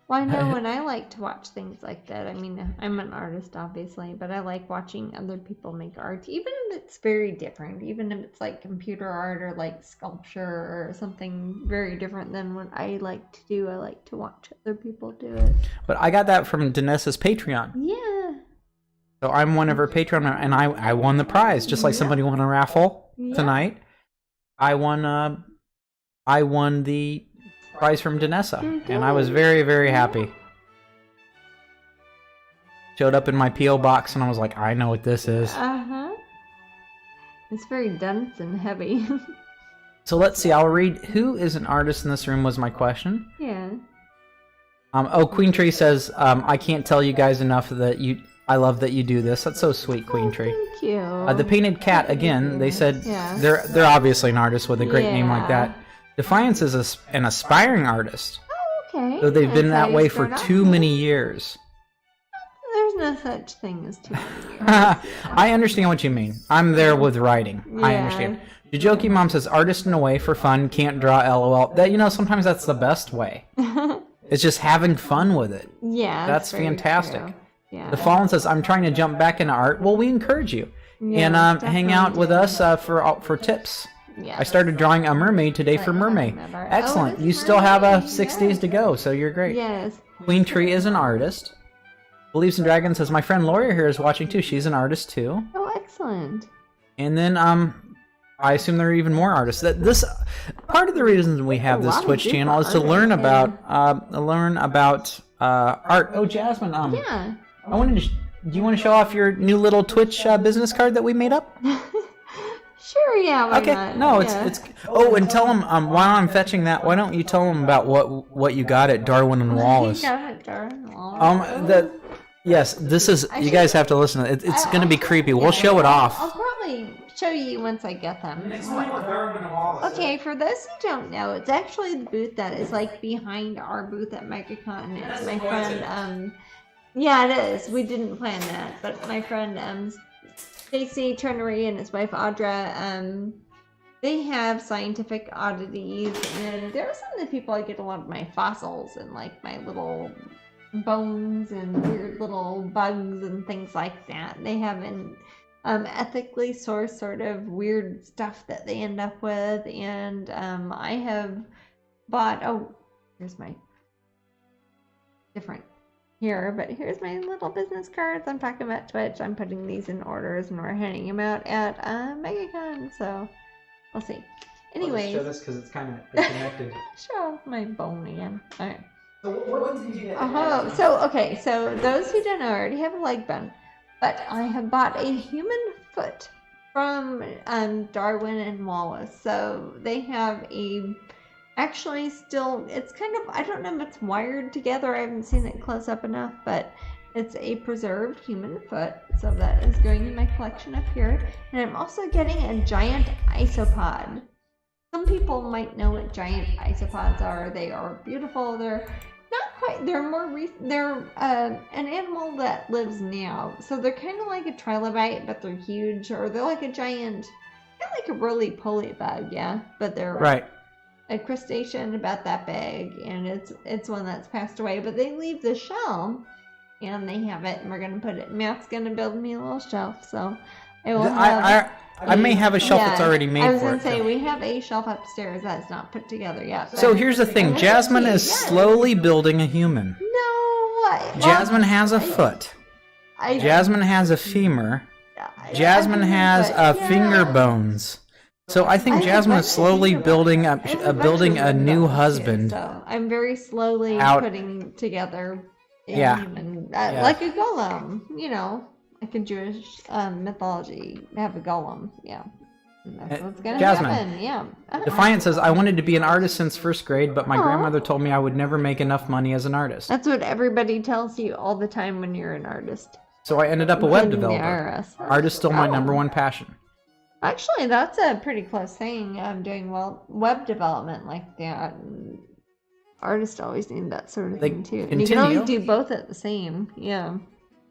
Well, I know when I like to watch things like that. I mean, I'm an artist, obviously, but I like watching other people make art, even if it's very different, even if it's like computer art or like sculpture or something very different than what I like to do. I like to watch other people do it. But I got that from Danessa's Patreon. Yeah. So I'm one of her Patreon, and I won the prize, just like somebody won a raffle tonight. I won the prize from Danessa, and I was very, very happy. showed up in my P.O. box, and I was like, I know what this is. Uh-huh. It's very dense and heavy. So let's see, I'll read who is an artist in this room was my question. Yeah. Queen Tree says, I can't tell you guys enough that I love that you do this. That's so sweet, Queen Tree. Thank you. The Painted Cat, again, they said they're obviously an artist with a great name like that. Defiance is an aspiring artist. Oh, okay. So they've been that way for too many years. There's no such thing as too many years. I understand what you mean. I'm there with writing. Yeah. I understand. Jojoki Mom says, artist in a way for fun, can't draw LOL. That, sometimes that's the best way. It's just having fun with it. Yeah. That's fantastic. True. Yeah. The Fallen says, I'm trying to jump back into art. Well, we encourage you. Yeah, and hang out with us for tips. Yeah. I started drawing a mermaid today for Mermaid. Excellent. You still have 6 days to go, so you're great. Yes. Queen Tree is an artist. Believes in Dragons says, my friend Laura here is watching too. She's an artist too. Oh, excellent. And then I assume there are even more artists. This part of the reason we have this Twitch channel is to learn about art. Oh, Jasmine. Yeah. Do you want to show off your new little Twitch business card that we made up? Sure. Yeah. Why okay. not? No, it's. Oh, and tell them while I'm fetching that. Why don't you tell them about what you got at Darwin and Wallace? Yes, this is. You guys have to listen. It's going to be creepy. We'll show it off. I'll probably show you once I get them. Okay, for those who don't know, it's actually the booth that is like behind our booth at MegaCon. It's my friend. Yeah, it is. We didn't plan that, but my friend Stacy Turnery and his wife Audra. They have scientific oddities, and there are some of the people I get a lot of my fossils and like my little bones and weird little bugs and things like that. They have an ethically sourced sort of weird stuff that they end up with, and I have bought. Oh, here's my different here, but here's my little business cards. I'm talking about Twitch. I'm putting these in orders, and we're handing them out at MegaCon. So we'll see. Anyways, show this because it's kind of connected. Show off my bone again. All right. So what did you get? So those who don't know, I already have a leg bone, but I have bought a human foot from Darwin and Wallace. So they have actually still, it's kind of, I don't know if it's wired together. I haven't seen it close up enough, but it's a preserved human foot. So that is going in my collection up here. And I'm also getting a giant isopod. Some people might know what giant isopods are. They are beautiful. They're not quite, they're an animal that lives now. So they're kind of like a trilobite, but they're huge, or they're like a giant, kind of like a roly-poly bug, yeah? But they're right. A crustacean about that big, and it's one that's passed away, but they leave the shell, and they have it, and we're going to put it, Matt's going to build me a little shelf, so I will have... I may have a shelf that's already made for it. I was going to say, we have a shelf upstairs that's not put together yet. So here's the thing. Jasmine is slowly building a human. No. Jasmine has a foot. Jasmine has a femur. Jasmine has finger bones. So I think Jasmine is slowly building a new husband. So I'm very slowly putting together a human. Like a golem, like a Jewish mythology, have a golem, yeah. And that's what's gonna happen, yeah. Defiant says, I wanted to be an artist since first grade, but my grandmother told me I would never make enough money as an artist. That's what everybody tells you all the time when you're an artist. So I ended up a web developer. Art is still my number one passion. Actually, that's a pretty close thing. I'm doing web development like that. And artists always need that sort of thing too. And you can always do both at the same, yeah.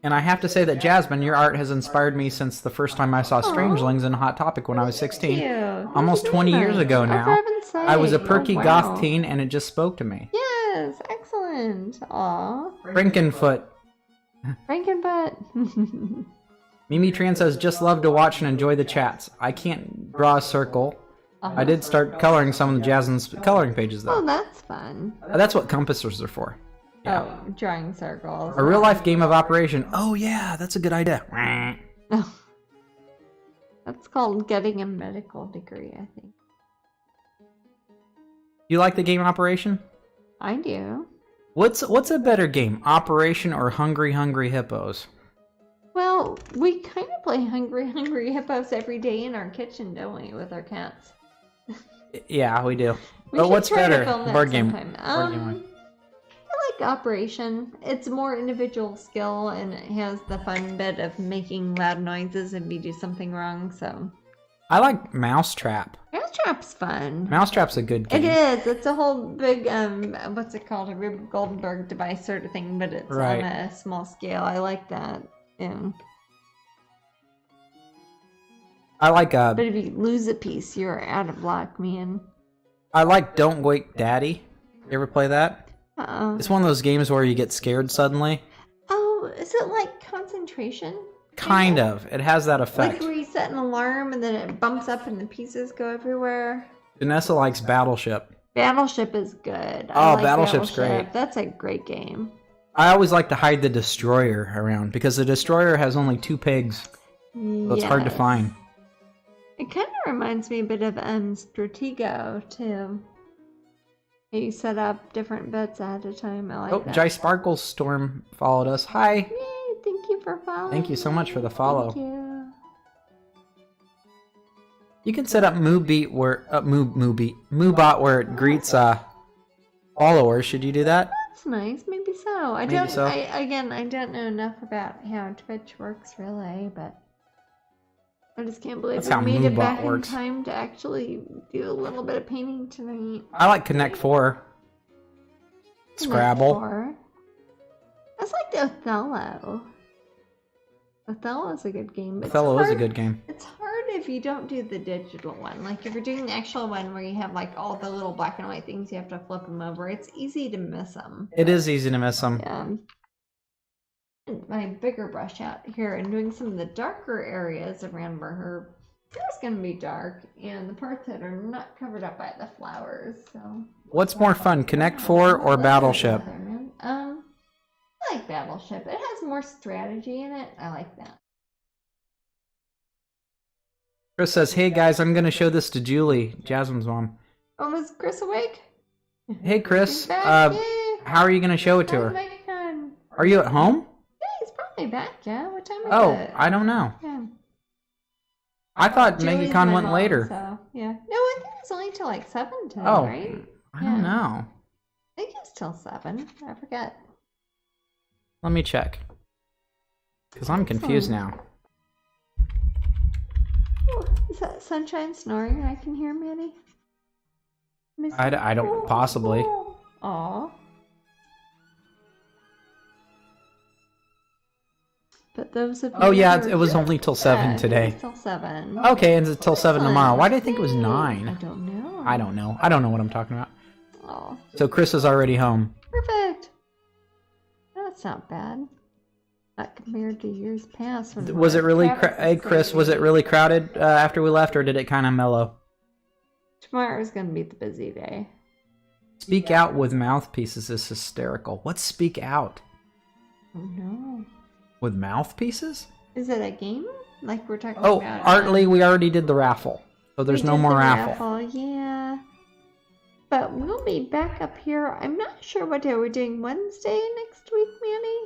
And I have to say that, Jasmine, your art has inspired me since the first time I saw Strangelings in Hot Topic when I was 16. Almost 20 years ago now. I was a perky goth teen, and it just spoke to me. Yes, excellent. Aw. Frankenfoot. Frankenfoot. Mimi Tran says, just love to watch and enjoy the chats. I can't draw a circle. I did start coloring some of the Jasmine's coloring pages, though. Oh, that's fun. That's what compasses are for. Yeah. Oh, drawing circles. A real-life game of Operation. Oh, yeah, that's a good idea. Oh. That's called getting a medical degree, I think. You like the game Operation? I do. What's a better game, Operation or Hungry Hungry Hippos? Well, we kind of play Hungry Hungry Hippos every day in our kitchen, don't we, with our cats? Yeah, we do. But what's better? Board game. I like Operation. It's more individual skill, and it has the fun bit of making loud noises if you do something wrong, so... I like Mousetrap. Mousetrap's fun. Mousetrap's a good game. It is. It's a whole big, what's it called? A Rube Goldenberg device sort of thing, but it's on a small scale. I like that. Yeah. I like But if you lose a piece, you're out of luck, man. I like Don't Wake Daddy. You ever play that? It's one of those games where you get scared suddenly. Oh, is it like concentration? Kind of. It has that effect. Like where you set an alarm and then it bumps up and the pieces go everywhere. Vanessa likes Battleship. Battleship is good. Battleship's great. That's a great game. I always like to hide the Destroyer around because the Destroyer has only 2 pigs. So it's hard to find. It kind of reminds me a bit of Stratego, too. You set up different bets ahead of time. I like that. Jai Sparkle's Storm followed us. Hi. Yay, thank you for following. Thank you so much for the follow. Thank you. You can set up MooBot where it greets followers. Should you do that? That's nice. Maybe so. I don't know enough about how Twitch works really, but I just can't believe we made it back in time to actually do a little bit of painting tonight. I like Connect 4. Scrabble. That's like the Othello. Othello's a good game. But Othello is a good game. It's hard if you don't do the digital one. Like if you're doing the actual one where you have like all the little black and white things, you have to flip them over. It's easy to miss them. It is easy to miss them. Yeah. My bigger brush out here and doing some of the darker areas around where her hair's going to be dark and the parts that are not covered up by the flowers. So what's more fun, Connect 4 or Battleship? I like Battleship. It has more strategy in it. I like that. Chris says, "Hey guys, I'm going to show this to Julie, Jasmine's mom." Oh, is Chris awake? Hey Chris, how are you going to show it to her? Are you at home? Back, yeah. What time is it? I don't know. Yeah. I thought MegaCon went later. So, yeah. No, I think it's only till like 7 today, right? I don't know. I think it's till 7. I forget. Let me check. Because I'm confused now. Oh, is that Sunshine snoring I can hear, Manny? I don't, possibly. Aw. But those of you it was only till 7 today. Till 7. Okay, and it's till 7 tomorrow. Why did I think it was 9? I don't know. I don't know. I don't know what I'm talking about. Oh. So Chris is already home. Perfect. That's not bad. Not compared to years past. Was it really? Hey Chris, was it really crowded after we left, or did it kind of mellow? Tomorrow's gonna be the busy day. Speak out with mouthpieces is hysterical. What's speak out? Oh no. With mouthpieces? Is it a game? Like we're talking about? Oh, Artley, we already did the raffle. So there's no more raffle. Yeah. But we'll be back up here. I'm not sure what day we're doing. Wednesday next week, Manny?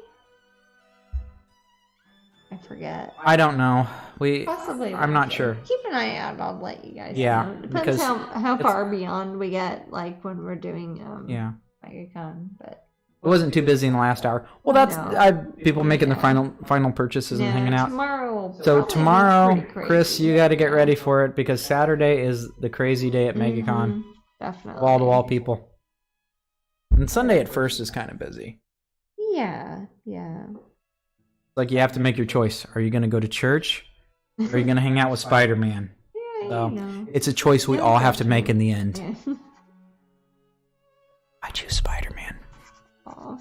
I forget. I don't know. Possibly. I'm not sure. Keep an eye out. I'll let you guys know. Yeah. Depends how far beyond we get, like when we're doing MegaCon, but it wasn't too busy in the last hour. Well, that's people making their final purchases and hanging out. Tomorrow, Chris, you got to get ready for it because Saturday is the crazy day at MegaCon. Definitely. Wall-to-wall people. And Sunday at first is kind of busy. Yeah. Like you have to make your choice. Are you going to go to church? Or are you going to hang out with Spider-Man? Yeah, so it's a choice we all have to make in the end. Yeah. I choose Spider-Man. Aww.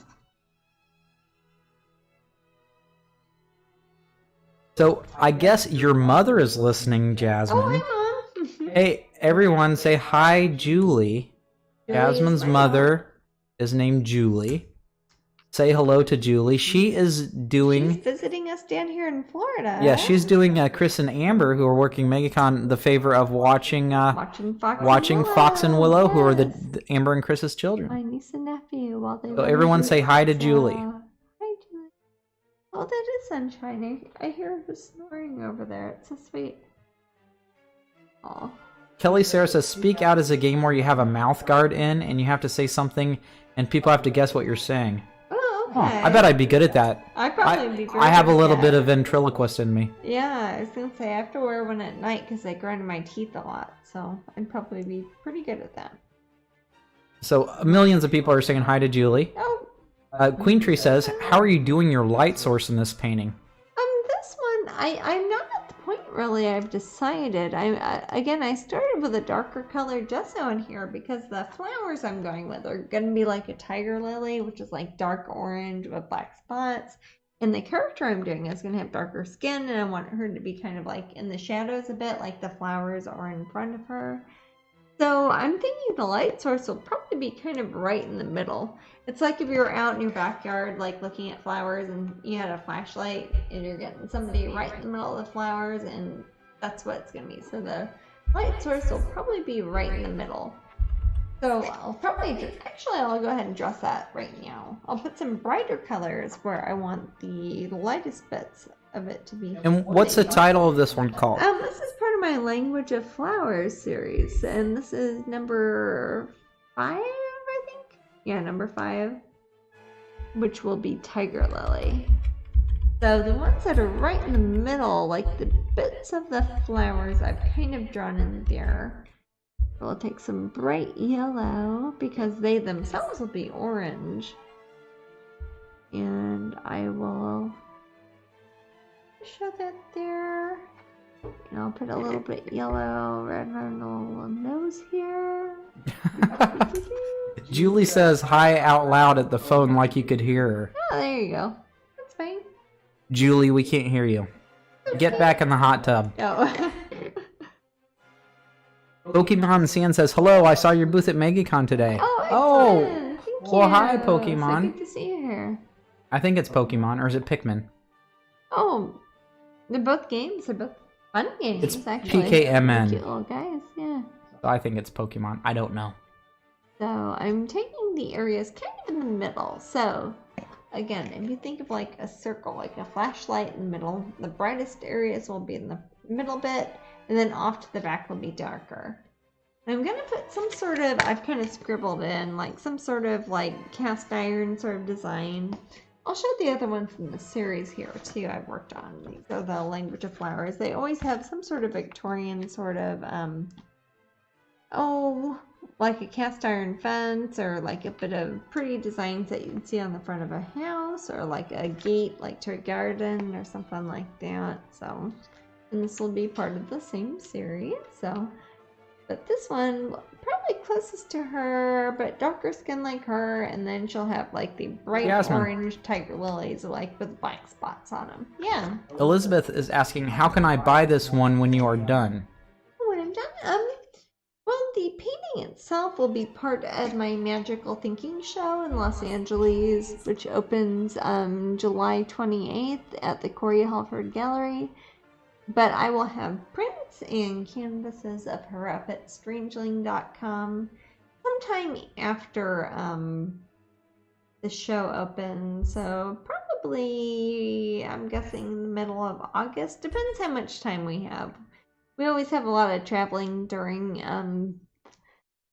So I guess your mother is listening, Jasmine. Oh, hi, Mom. Hey, everyone, say hi, Julie. Jasmine's mother is named Julie. Say hello to Julie. She's visiting us down here in Florida. Yeah, she's doing Chris and Amber, who are working MegaCon, the favor of watching Fox and Willow, who are the Amber and Chris's children. My niece and nephew. So everyone say hi to Julie. Hi, Julie. Oh, that is Sunshine. I hear her snoring over there. It's so sweet. Aw. Kelly Sarah says, Speak Out is a game where you have a mouth guard in and you have to say something and people have to guess what you're saying. Oh, okay. Oh, I bet I'd be good at that. I'd probably be very I have a little good bit of ventriloquist in me. Yeah, I was going to say, I have to wear one at night because I grind my teeth a lot. So I'd probably be pretty good at that. So millions of people are saying hi to Julie. Oh. Queen Tree says, how are you doing your light source in this painting? This one, I'm not at the point really I've decided. I started with a darker color gesso in here because the flowers I'm going with are going to be like a tiger lily, which is like dark orange with black spots. And the character I'm doing is going to have darker skin, and I want her to be kind of like in the shadows a bit, like the flowers are in front of her. So I'm thinking the light source will probably be kind of right in the middle. It's like if you were out in your backyard, like looking at flowers, and you had a flashlight, and you're getting somebody right in the middle of the flowers, and that's what it's going to be. So the light source will probably be right in the middle. So I'll probably I'll go ahead and dress that right now. I'll put some brighter colors where I want the lightest bits of it to be. And what's the title of this one called? This is part of my Language of Flowers series, and this is number 5, I think. Yeah, number 5, which will be Tiger Lily. So the ones that are right in the middle, like the bits of the flowers, I've kind of drawn in there. We'll take some bright yellow because they themselves will be orange, and I will show that there. And I'll put a little bit yellow right on the little nose here. Julie says hi out loud at the phone like you could hear her. Oh, there you go. That's fine. Julie, we can't hear you. Get back in the hot tub. Oh. Pokemon San says, hello, I saw your booth at MegaCon today. Oh, excellent. Thank you. Well, hi, Pokemon. So good to see you here. I think it's Pokemon, or is it Pikmin? Oh, they're both games. They're both fun games, it's actually. PKMN. Cute little guys, yeah. So I think it's Pokemon. I don't know. So I'm taking the areas kind of in the middle. So again, if you think of like a circle, like a flashlight in the middle, the brightest areas will be in the middle bit, and then off to the back will be darker. And I'm going to put some sort of, I've kind of scribbled in, like some sort of like cast iron sort of design. I'll show the other ones in the series here too I've worked on. These are the Language of Flowers. They always have some sort of Victorian sort of, like a cast iron fence, or like a bit of pretty designs that you'd see on the front of a house, or like a gate like to a garden or something like that. So, and this will be part of the same series. So, but this one probably closest to her, but darker skin like her, and then she'll have like the bright Jasmine. orange tiger lilies, like with black spots on them. Yeah. Elizabeth is asking, how can I buy this one when you are done? When I'm done, well, the painting itself will be part of my Magical Thinking show in Los Angeles, which opens July 28th at the Corey Halford Gallery. But I will have prints and canvases of her up at strangeling.com sometime after the show opens. So probably, I'm guessing, in the middle of August. Depends how much time we have. We always have a lot of traveling during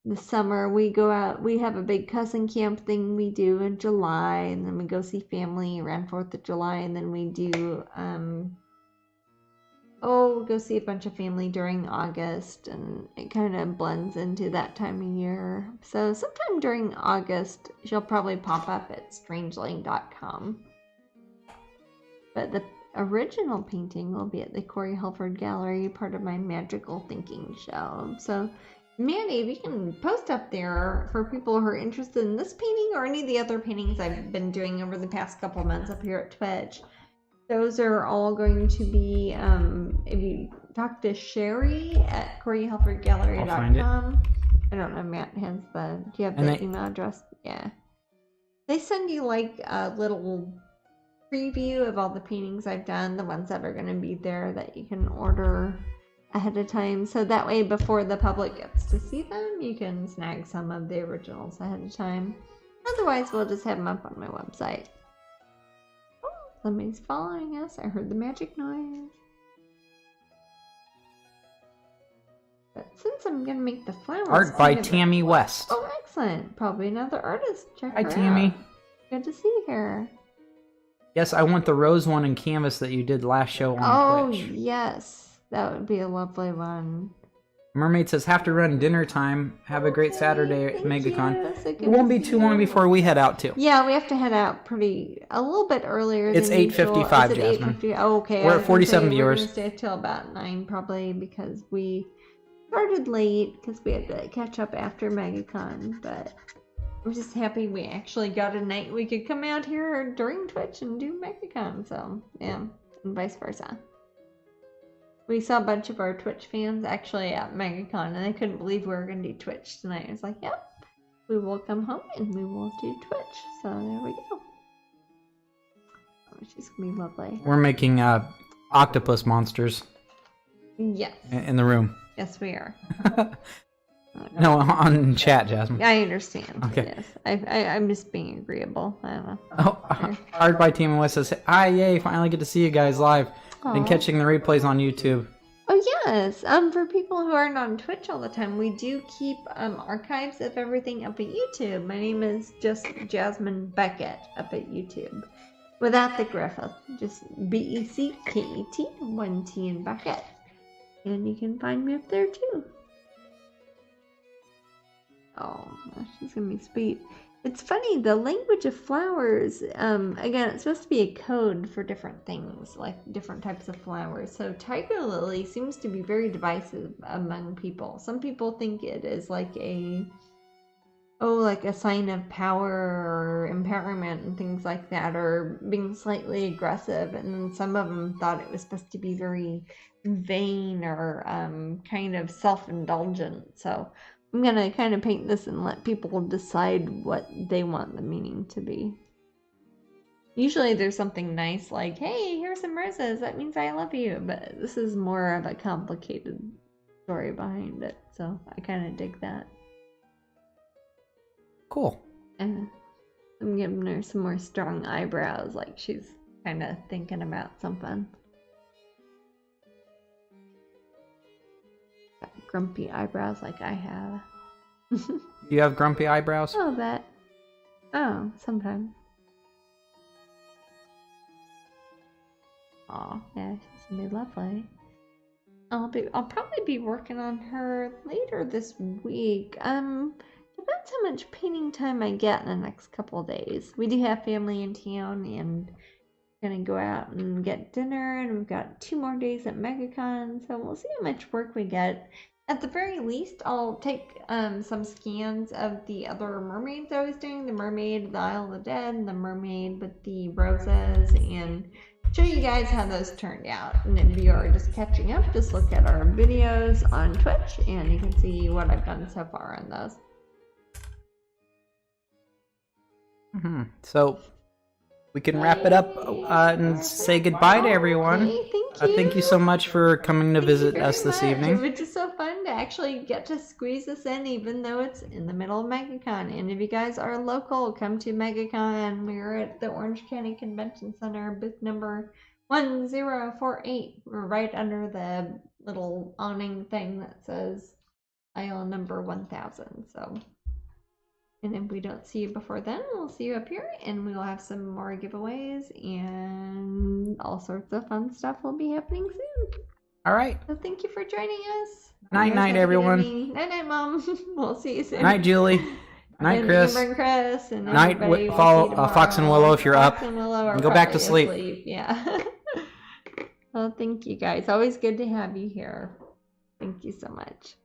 the summer. We go out, we have a big cousin camp thing we do in July, and then we go see family around 4th of July, and then we do, we'll go see a bunch of family during August, and it kind of blends into that time of year. So sometime during August, she'll probably pop up at strangeling.com. But the original painting will be at the Corey Halford Gallery, part of my Magical Thinking show. So, Mandy, if you can post up there for people who are interested in this painting or any of the other paintings I've been doing over the past couple of months up here at Twitch. Those are all going to be, if you talk to Sherry at CoreyHalfordGallery.com. I don't know, Matt has do you have the email address? Yeah. They send you like a little preview of all the paintings I've done, the ones that are going to be there that you can order ahead of time. So that way, before the public gets to see them, you can snag some of the originals ahead of time. Otherwise, we'll just have them up on my website. So Somebody's following us. I heard the magic noise. But since I'm gonna make the flowers... Art by Tammy West. Oh, excellent. Probably another artist. Check her out. Hi, Tammy. Good to see her. Yes, I want the rose one in canvas that you did last show on Twitch. Oh, yes. That would be a lovely one. Mermaid says, have to run dinner time. Have a great Saturday at MegaCon. So it won't be too long before we head out, too. Yeah, we have to head out a little bit earlier. It's 8:55, Jasmine. Oh, okay. We're at 47 viewers. We're going to stay till about 9, probably, because we started late, because we had to catch up after MegaCon, but I'm just happy we actually got a night we could come out here during Twitch and do MegaCon, so, yeah, and vice versa. We saw a bunch of our Twitch fans actually at MegaCon, and I couldn't believe we were going to do Twitch tonight. I was like, yep, we will come home and we will do Twitch. So there we go. Oh, she's going to be lovely. We're making octopus monsters. Yes. In the room. Yes, we are. No, on chat, Jasmine. I understand. Okay. Yes. I'm just being agreeable. I don't know. Oh, Art by Team West says, hi, yay, finally get to see you guys live. And catching the replays on YouTube. Oh yes, for people who aren't on Twitch all the time, we do keep archives of everything up at YouTube. My name is just Jasmine Becket up at YouTube, without the Griffith, just Becket, 1 T in Becket, and you can find me up there too. Oh, she's gonna be sweet. It's funny, the language of flowers, again, it's supposed to be a code for different things, like different types of flowers. So tiger lily seems to be very divisive among people. Some people think it is like a sign of power or empowerment and things like that, or being slightly aggressive. And then some of them thought it was supposed to be very vain or kind of self-indulgent. So I'm going to kind of paint this and let people decide what they want the meaning to be. Usually there's something nice like, hey, here's some roses, that means I love you. But this is more of a complicated story behind it. So I kind of dig that. Cool. And I'm giving her some more strong eyebrows, like she's kind of thinking about something. Grumpy eyebrows like I have. You have grumpy eyebrows? A little bit. Oh, sometimes. Oh, yeah, she's gonna be lovely. I'll probably be working on her later this week. Depends how much painting time I get in the next couple of days. We do have family in town and gonna go out and get dinner, and we've got 2 more days at MegaCon, so we'll see how much work we get. At the very least, I'll take some scans of the other mermaids I was doing, the mermaid, the Isle of the Dead, the mermaid with the roses, and show you guys how those turned out. And if you are just catching up, just look at our videos on Twitch, and you can see what I've done so far on those. So we can wrap it up and say goodbye to everyone. Okay, thank you. Thank you so much for coming to visit us this evening. It was just so fun to actually get to squeeze this in, even though it's in the middle of MegaCon. And if you guys are local, come to MegaCon. We're at the Orange County Convention Center, booth number 1048. We're right under the little awning thing that says aisle number 1000. So. And if we don't see you before then, we'll see you up here, and we will have some more giveaways, and all sorts of fun stuff will be happening soon. All right. So thank you for joining us. Night, everyone. Night, Mom. We'll see you soon. Night, Julie. Night, Chris. Chris. And night, follow Fox and Willow if you're up. And go back to sleep. Yeah. Well, thank you guys. Always good to have you here. Thank you so much.